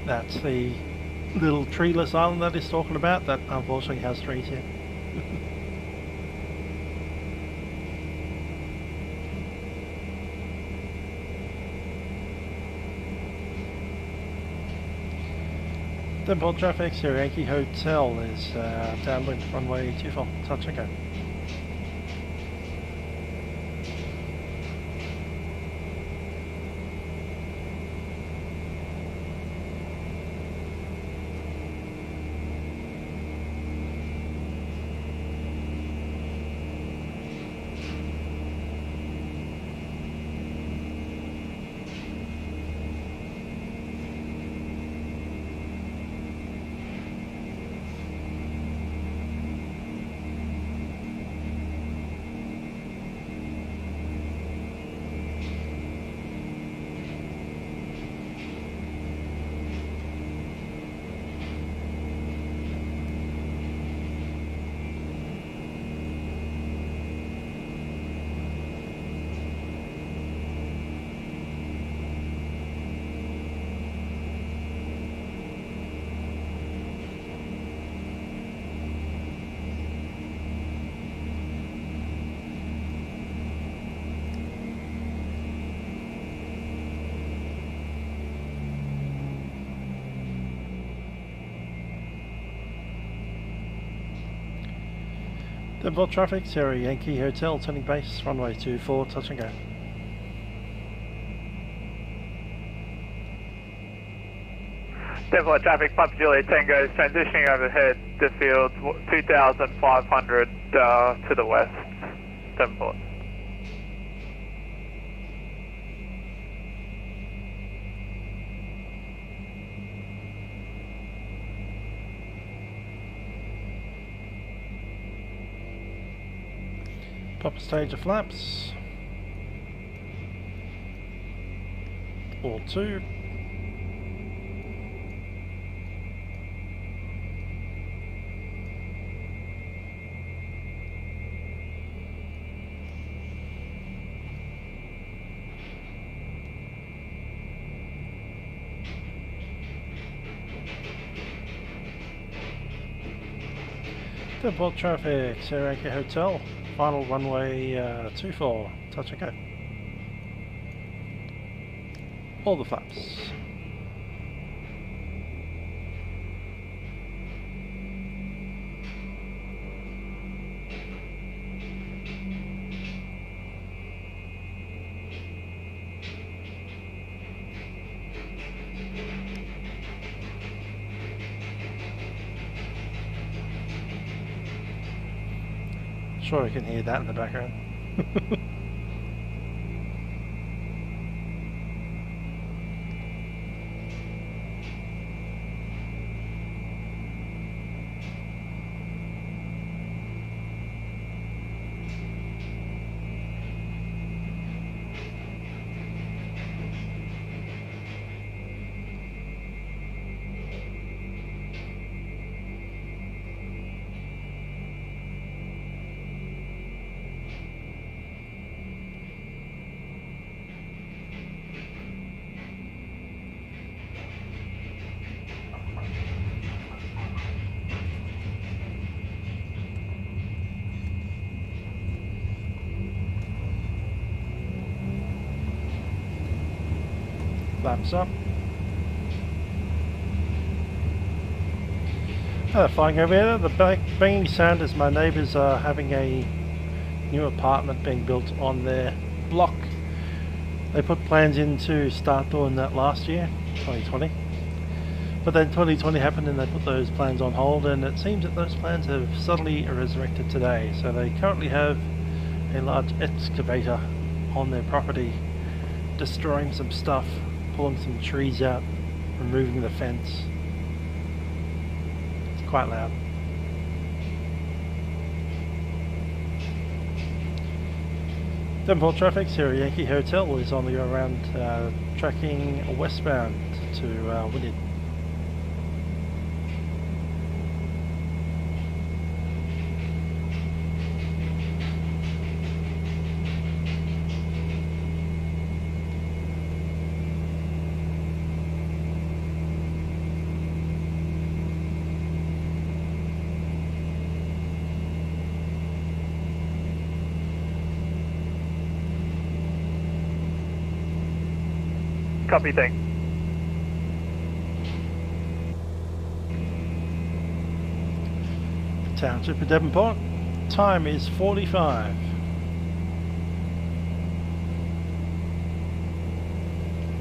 That's the little treeless island that he's talking about that unfortunately has trees here. Devonport traffic, Sierra Yankee Hotel is downwind, runway 24, touch and go. Devonport traffic, Sierra Yankee Hotel, turning base, runway 24, touch and go. Devonport traffic, Papa Juliet Tango is transitioning overhead to field 2,500 to the west, Devonport. Proper stage of flaps. All 2. Devonport traffic, Sierra Yankee Hotel. Final runway 24, touch and go. All the flaps. Sure, I can hear that in the background. Flaps up. Flying over here, the banging sound is my neighbours are having a new apartment being built on their block. They put plans in to start doing that last year, 2020. But then 2020 happened and they put those plans on hold, and it seems that those plans have suddenly resurrected today. So they currently have a large excavator on their property destroying some stuff, pulling some trees out, removing the fence. It's quite loud. Devonport traffic, Sierra Yankee Hotel is on the go around tracking westbound to Wynyard. Copy, thing. Township of Devonport. Time is 45.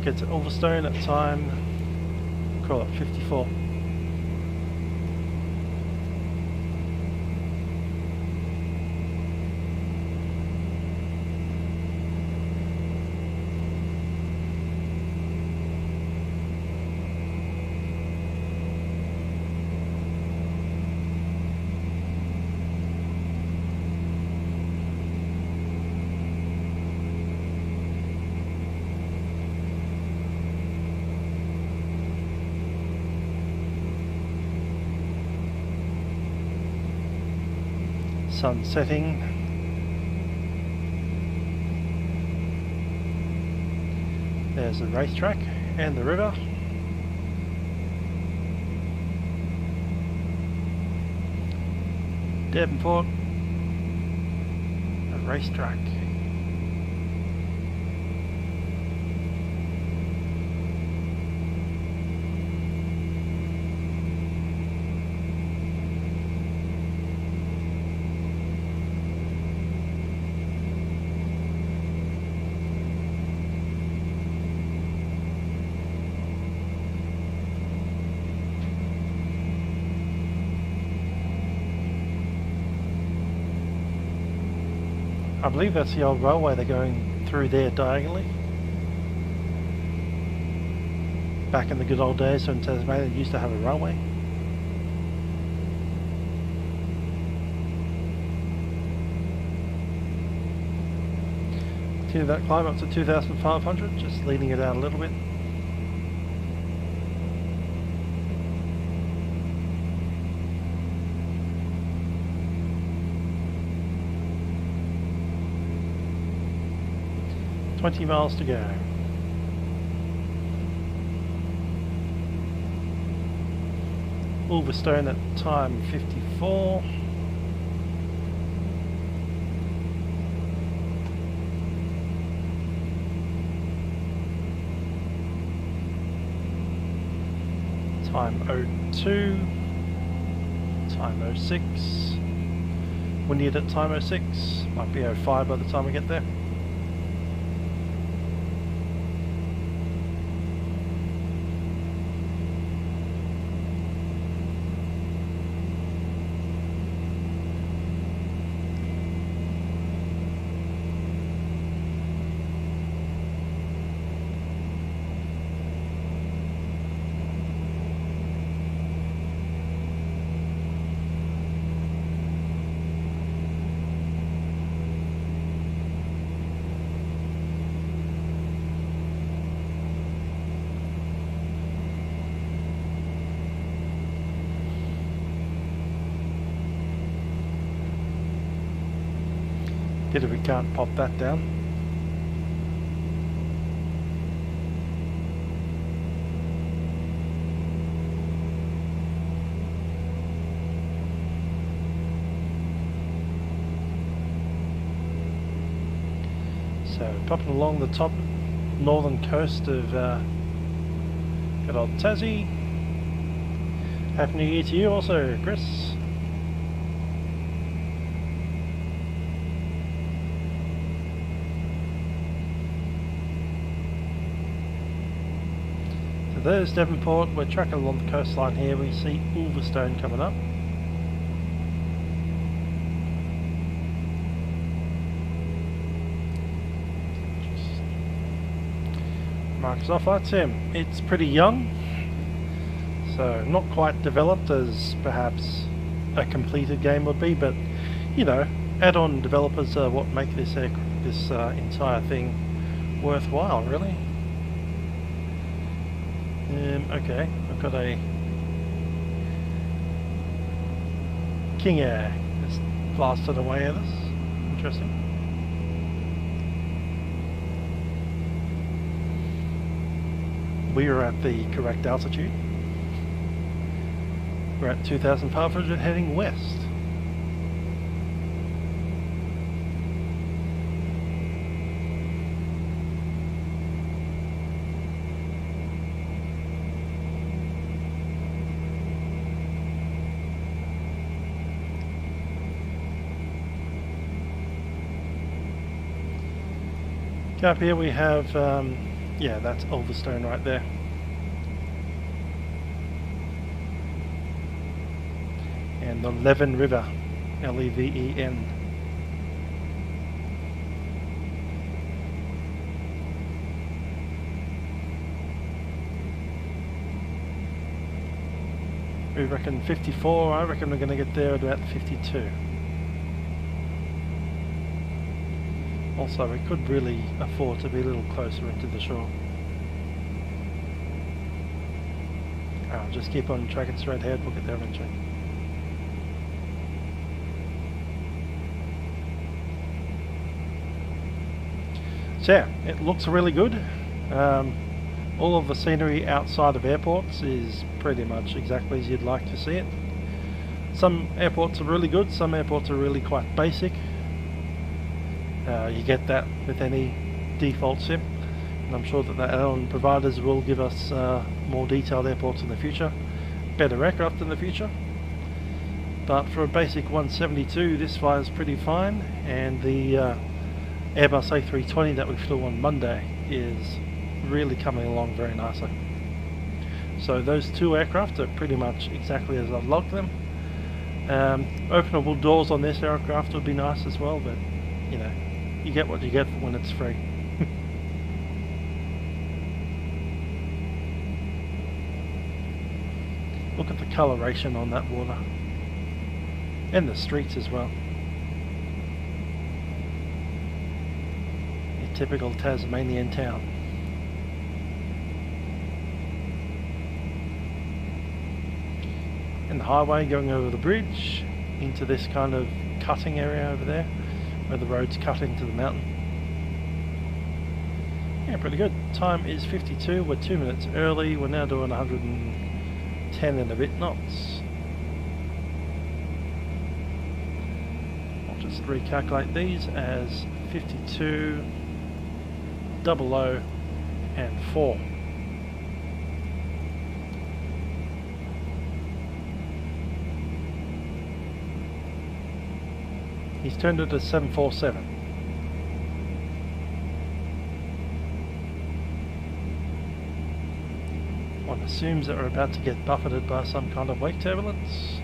Get to Ulverstone at time, call it 54. Sun setting. There's the racetrack and the river. Devonport, a racetrack. I believe that's the old railway they're going through there diagonally. Back in the good old days when Tasmania used to have a railway. Continue that climb up to 2,500, just leading it out a little bit. $20 miles to go. Ulverstone at time 54. Time 02. Time 06. Wynyard at time 06. Might be 05 by the time we get there. Pity we can't pop that down. So popping along the top northern coast of good old Tassie. Happy New Year to you also, Chris. There's Devonport. We're tracking along the coastline here. We see Ulverstone coming up. Mark us off. Vatsim. It's pretty young, so not quite developed as perhaps a completed game would be, but you know, add-on developers are what make this entire thing worthwhile, really. Okay, I've got a King Air just blasted away at us. Interesting. We are at the correct altitude. We're at 2,500 heading west. Up here we have, yeah, that's Ulverstone right there. And the Leven River, L-E-V-E-N. We reckon 54, I reckon we're going to get there at about 52. Also, we could really afford to be a little closer into the shore. I'll just keep on tracking straight ahead, we'll get there eventually. So yeah, it looks really good. All of the scenery outside of airports is pretty much exactly as you'd like to see it. Some airports are really good, some airports are really quite basic. You get that with any default sim, and I'm sure that the airline providers will give us more detailed airports in the future, better aircraft in the future. But for a basic 172, this flies pretty fine, and the Airbus A320 that we flew on Monday is really coming along very nicely. So those two aircraft are pretty much exactly as I'd like them. Openable doors on this aircraft would be nice as well, but you know, you get what you get when it's free. Look at the coloration on that water. And the streets as well. A typical Tasmanian town. And the highway going over the bridge into this kind of cutting area over there, where the road's cut into the mountain. Yeah, pretty good. Time is 52, we're 2 minutes early, we're now doing 110 and a bit knots. I'll just recalculate these as 52, 00 and 4. He's turned it to 747. One assumes that we're about to get buffeted by some kind of wake turbulence.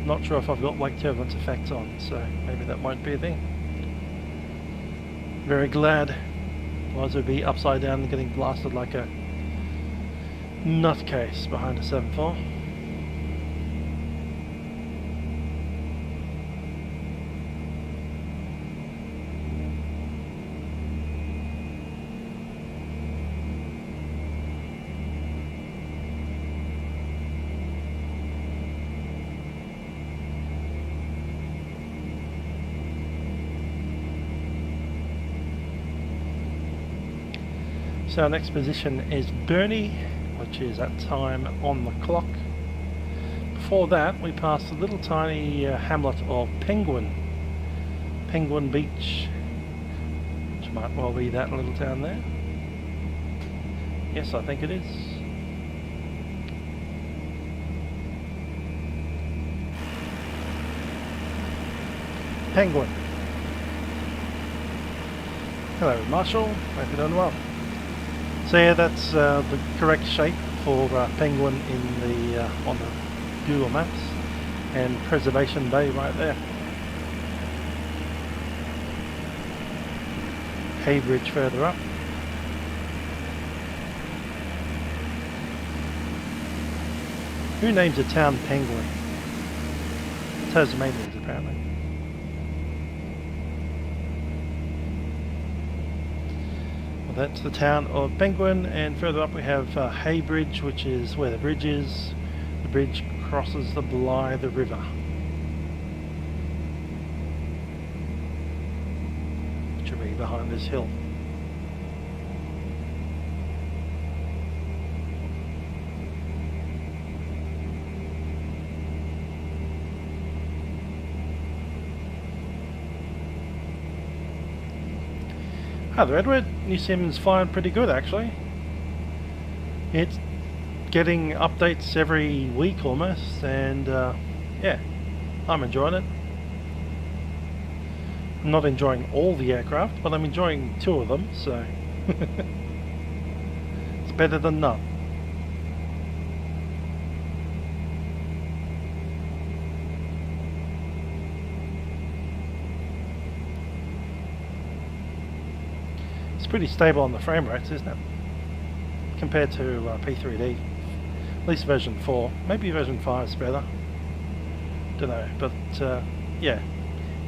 Not sure if I've got wake turbulence effects on, so maybe that won't be a thing. Very glad. Otherwise we'd be upside down and getting blasted like a nutcase behind a 7.4. So our next position is Burnie, which is at time on the clock. Before that we passed a little tiny hamlet of Penguin Beach, which might well be that little town there. Yes, I think it is. Penguin. Hello Marshall, hope you're doing well. So yeah, that's the correct shape for Penguin in the on the Google Maps, and Preservation Bay right there. Haybridge further up. Who names a town Penguin? Tasmanians apparently. That's the town of Penguin, and further up we have Haybridge, which is where the bridge is. The bridge crosses the Blythe River. Which will be behind this hill. Hi there Edward, New Sim's flying pretty good actually. It's getting updates every week almost, and yeah, I'm enjoying it. I'm not enjoying all the aircraft, but I'm enjoying 2 of them, so it's better than none. It's pretty stable on the frame rates, isn't it? Compared to P3D. At least version 4. Maybe version 5 is better. Don't know, but yeah,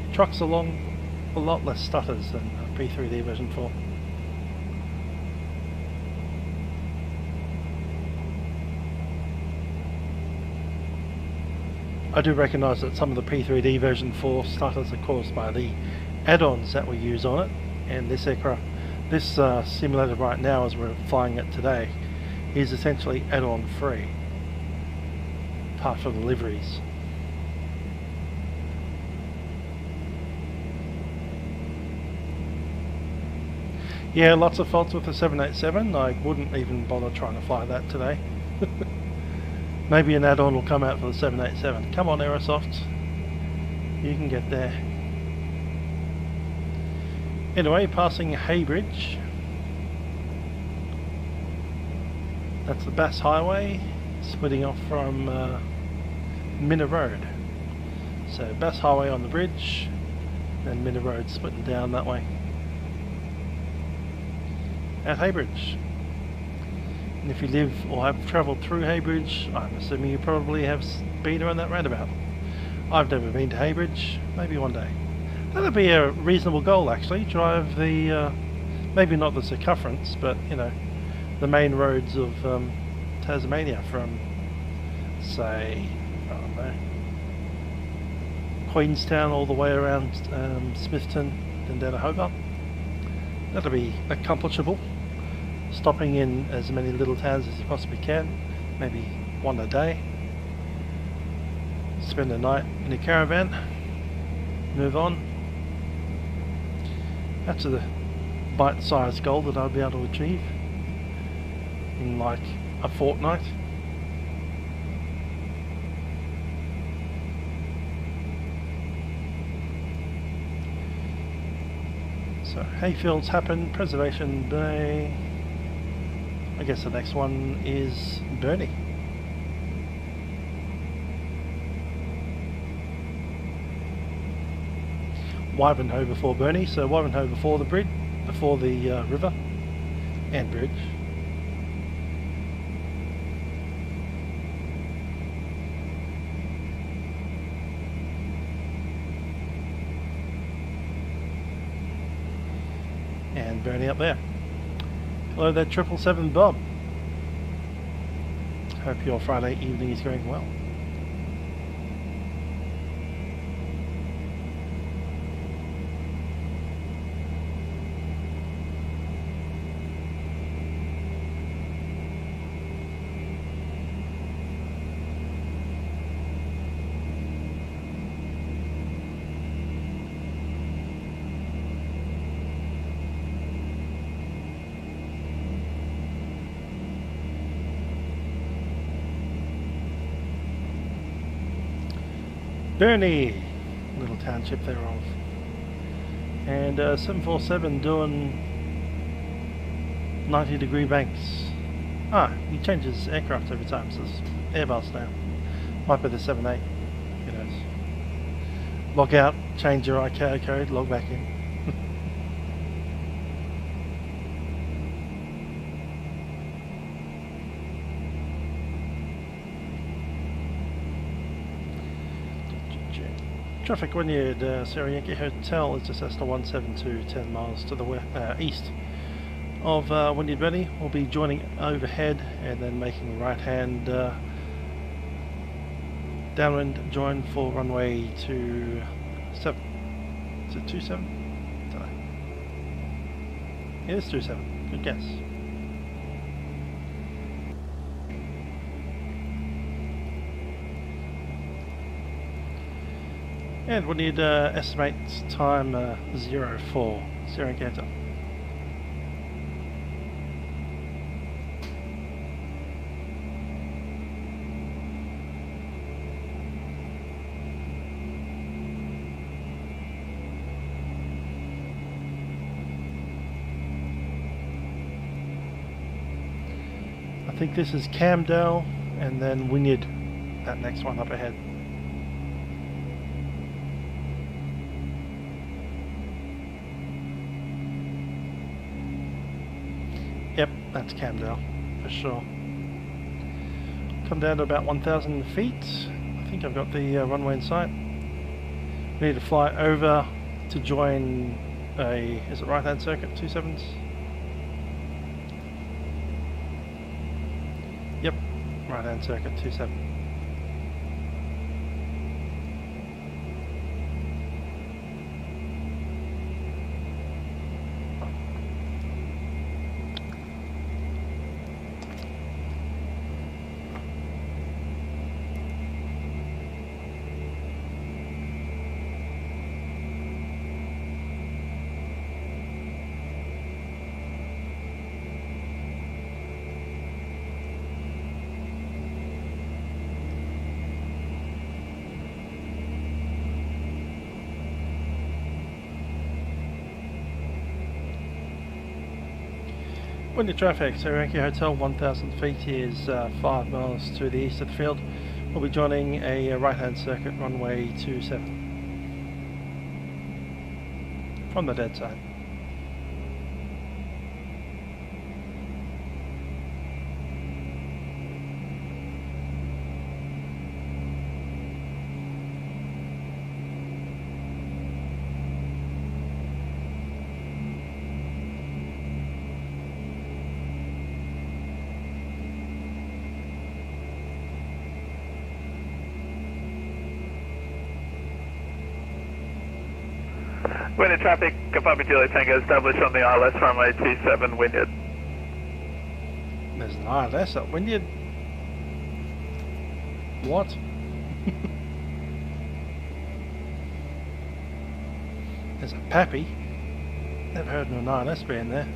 it trucks along a lot less stutters than P3D version 4. I do recognise that some of the P3D version 4 stutters are caused by the add-ons that we use on it, and this aircraft, this simulator right now as we're flying it today, is essentially add-on free, apart from the liveries. Yeah, lots of faults with the 787. I wouldn't even bother trying to fly that today. Maybe an add-on will come out for the 787. Come on, Aerosoft. You can get there. Anyway, passing Haybridge. That's the Bass Highway, splitting off from Minna Road. So Bass Highway on the bridge, and Minna Road splitting down that way. At Haybridge. And if you live or have travelled through Haybridge, I'm assuming you probably have been around that roundabout. I've never been to Haybridge, maybe one day. That'd be a reasonable goal actually, drive the, maybe not the circumference, but you know, the main roads of Tasmania from, say, I don't know, Queenstown all the way around Smithton and down to Hobart. That'll be accomplishable. Stopping in as many little towns as you possibly can, maybe one a day. Spend a night in a caravan, move on. That's a bite-sized goal that I'll be able to achieve in like a fortnight. So hayfields happen, Preservation Bay. I guess the next one is Burnie. Wynyard before Burnie, so Wynyard before the bridge, before the river and bridge. And Burnie up there. Hello there, 777 Bob. Hope your Friday evening is going well. Burnie, little township thereof. And 747 doing 90-degree banks. Ah, he changes aircraft every time, so it's Airbus now. Might be the 78, who knows. Log out, change your ICAO code, log back in. Traffic Wynyard, Sierra Yankee Hotel is just Cessna 172, 10 miles to the east of Wynyard Burnie. We'll be joining overhead and then making right hand downwind join for runway 27. Is it 27? Don't know. It is 27, good guess. And we need estimate time 04, Sierra Yankee. think this is Camden and then Wynyard, that next one up ahead. Yep, that's Camden for sure. Come down to about 1,000 feet. I think I've got the runway in sight. We need to fly over to join a, is it right hand circuit, 27s? Yep, right hand circuit, 27. Wynyard traffic, so Yankee Hotel 1,000 feet is 5 miles to the east of the field. We'll be joining a right hand circuit runway 27 from the dead side. Wynyard traffic, Papa Juliet Tango established on the ILS runway 27 Wynyard. There's an ILS at Wynyard. What? There's a Pappy. Never heard of an ILS being there.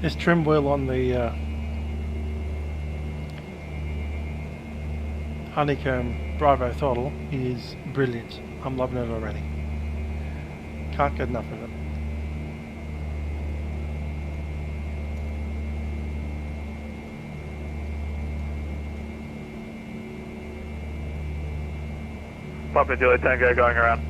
This trim wheel on the honeycomb Bravo throttle is brilliant. I'm loving it already. Can't get enough of it. Papa Juliet Tango going around.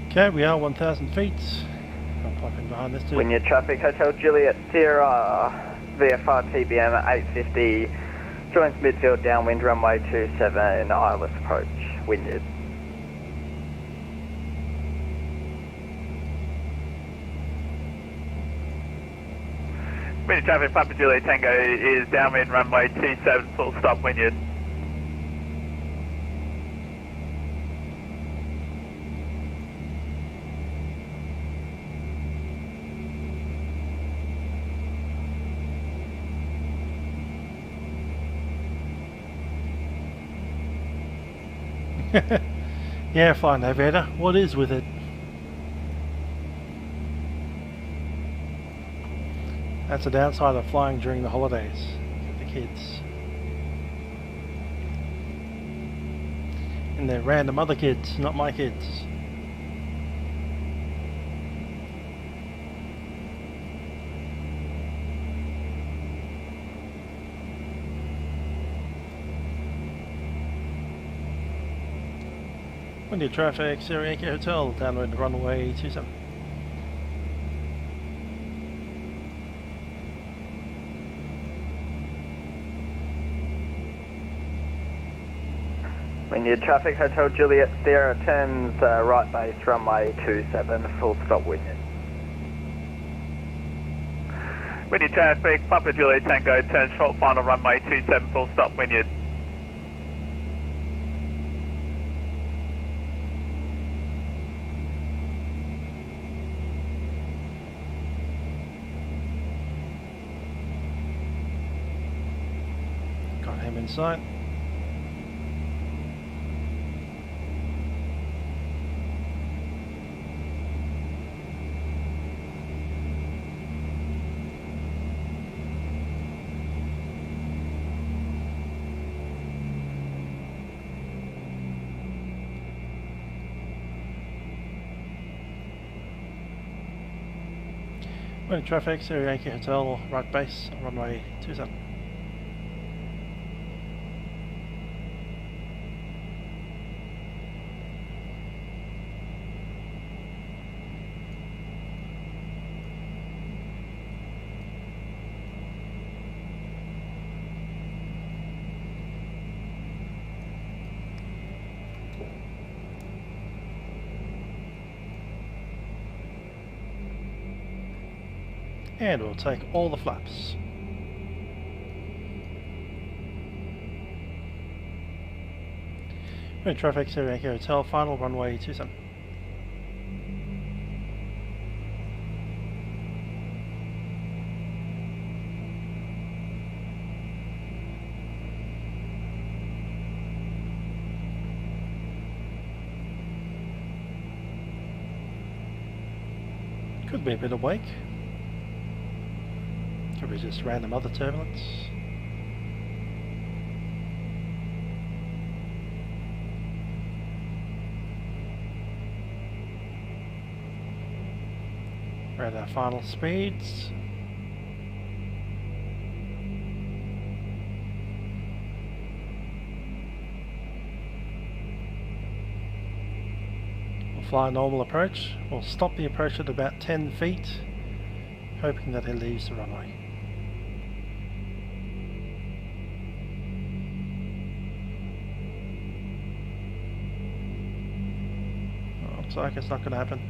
Okay, we are 1,000 feet. I'll pop in behind this dude. Wynyard traffic, Hotel Juliet Sierra, VFR TBM at 850, joins midfield downwind runway 27, ILS approach, Wynyard. Wynyard traffic, Papa Juliet Tango is downwind runway 27, full stop Wynyard. Yeah, flying aviator. What is with it? That's the downside of flying during the holidays with the kids. And they're random other kids, not my kids. Windy traffic, Sierra Yankee Hotel, downwind runway 27. Wynyard traffic, Hotel Juliet Sierra, turns right base, runway 27, full stop Wynyard. Wynyard traffic, Papa Juliet Tango, turns short final runway 27, full stop Wynyard. Got him in sight. Windy traffic, Sierra Yankee Hotel, right base, runway 27. And we'll take all the flaps. Windy traffic, Sierra Yankee Hotel, final runway 27. Could be a bit of wake. Could be just random other turbulence. We're at our final speeds. We'll fly a normal approach. We'll stop the approach at about 10 feet, hoping that it leaves the runway. Looks like it's not going to happen.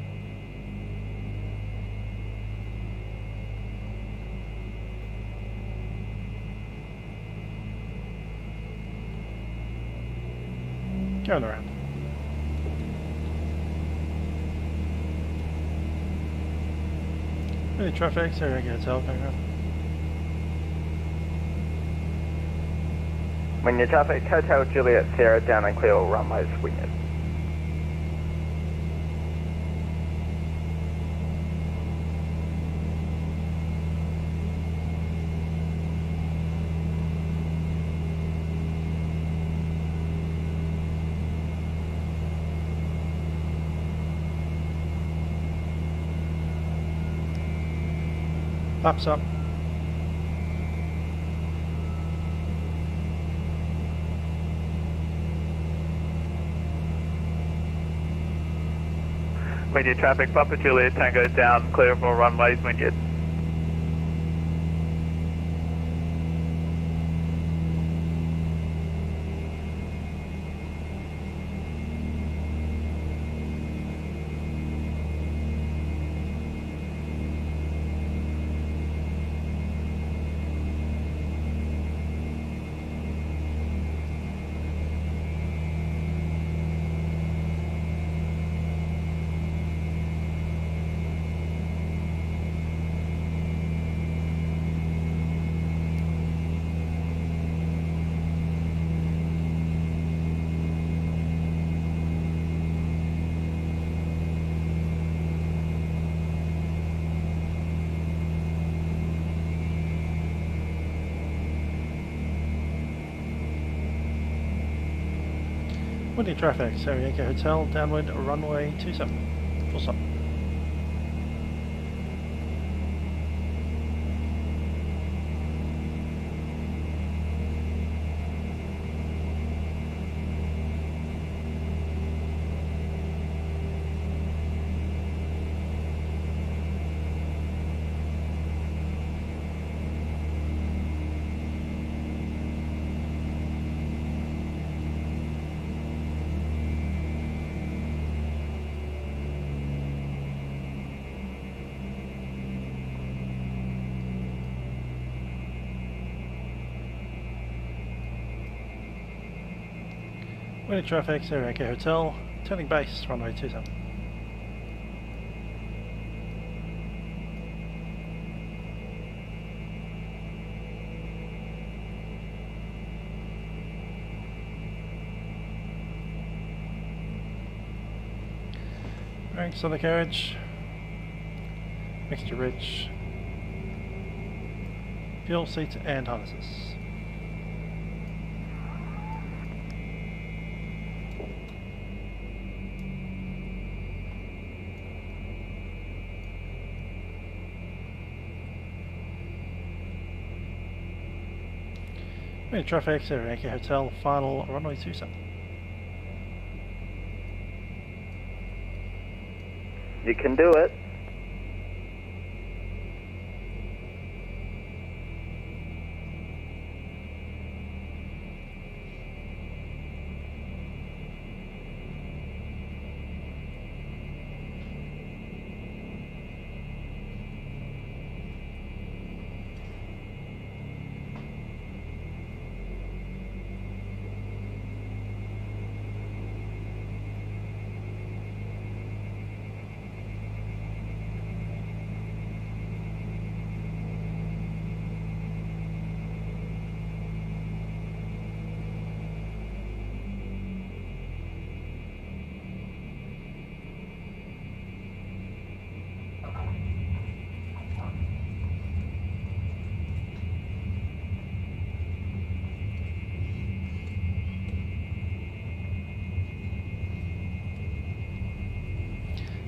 Going around. Any traffic, so I get hotel going around. Wynyard traffic, Hotel Juliet Sierra, down and clear all runways Wynyard. Flaps up. Wynyard traffic, Papa Juliet Tango down, clear of all runways Wynyard. Windy traffic, Sarah Yankee Hotel, downwind runway 27. Full stop. Windy traffic, Sarah Yankee Hotel, turning base, runway 27. Ranks on the carriage, mixture rich, fuel, seats and harnesses. Windy traffic, Sarah Yankee Hotel, final runway 27. You can do it.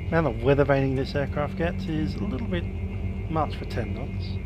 The amount of weather vaning this aircraft gets is a little bit much for 10 knots.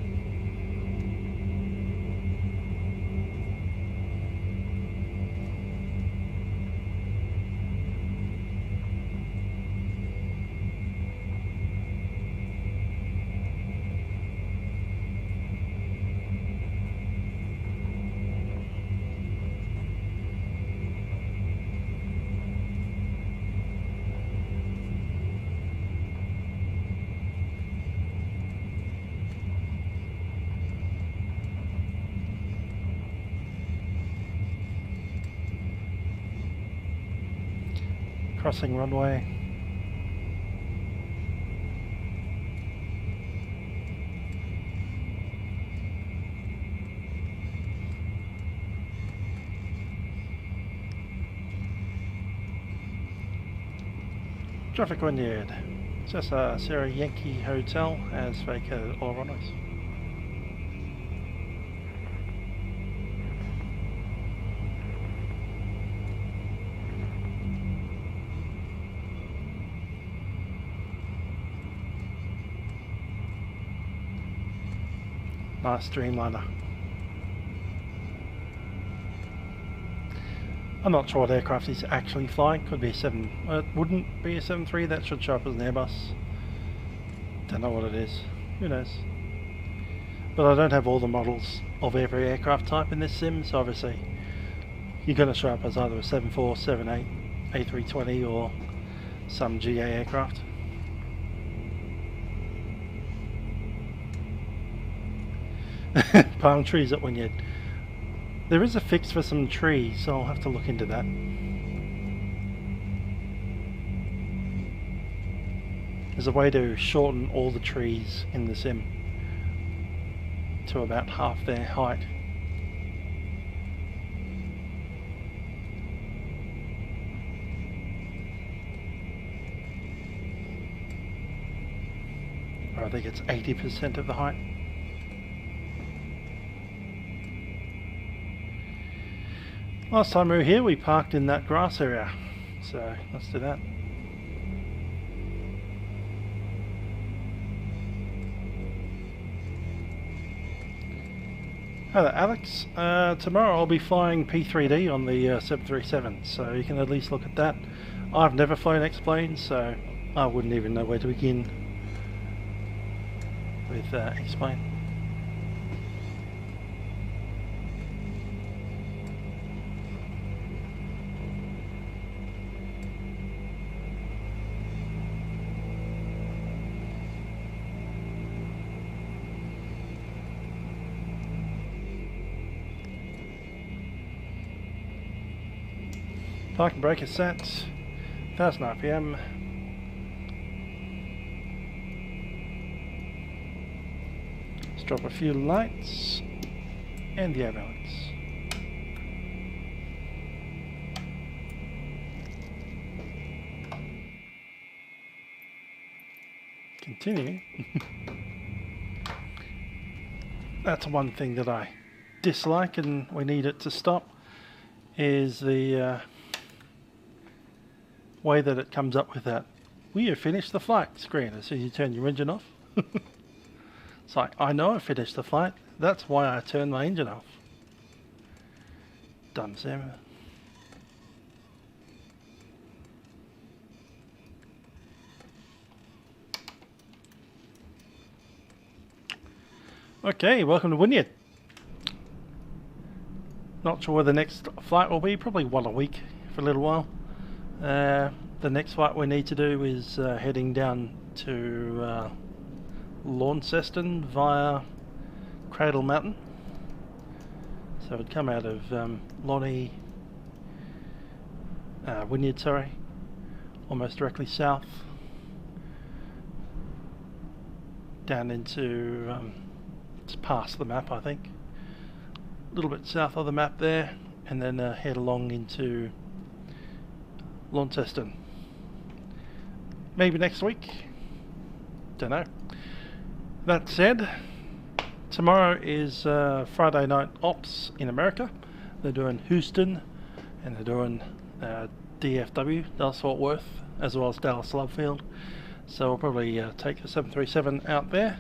Crossing runway. Traffic Wynyard. Cessna Sierra Yankee Hotel has vacated all runways. Nice Dreamliner. I'm not sure what aircraft he's actually flying. Could be a 7. It wouldn't be a 7-3. That should show up as an Airbus. Don't know what it is. Who knows? But I don't have all the models of every aircraft type in this sim, so obviously you're going to show up as either a 747, 78, A320 or some GA aircraft. Palm trees at Wynyard. There is a fix for some trees, so I'll have to look into that. There's a way to shorten all the trees in the sim to about half their height. Or I think it's 80% of the height. Last time we were here we parked in that grass area, so let's do that. Hi there, Alex. Tomorrow I'll be flying P3D on the 737, so you can at least look at that. I've never flown X-planes, so I wouldn't even know where to begin with X-plane. Parking brake is set, 1000 RPM. Let's drop a few lights and the air balance. Continue. That's one thing that I dislike and we need it to stop, is the way that it comes up with that "we have finished the flight" screen as soon as you turn your engine off. It's like, I know I finished the flight, that's why I turned my engine off. Dumb Sam. Okay, welcome to Wynyard. Not sure where the next flight will be, probably one a week for a little while. The next flight we need to do is heading down to Launceston via Cradle Mountain. So it'd come out of Wynyard, sorry, almost directly south, down into, it's past the map I think, a little bit south of the map there, and then head along into Launceston. Maybe next week, don't know. That said, tomorrow is Friday night ops in America. They're doing Houston and they're doing DFW, Dallas Fort Worth, as well as Dallas Love Field. So I'll probably take the 737 out there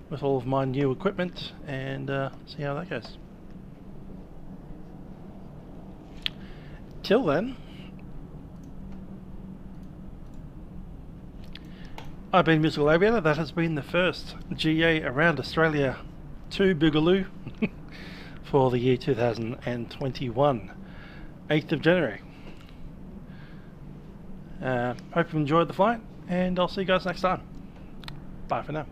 with all of my new equipment and see how that goes. Till then, I've been Musical Aviator. That has been the first GA around Australia to Boogaloo for the year 2021, 8th of January. Hope you enjoyed the flight, and I'll see you guys next time. Bye for now.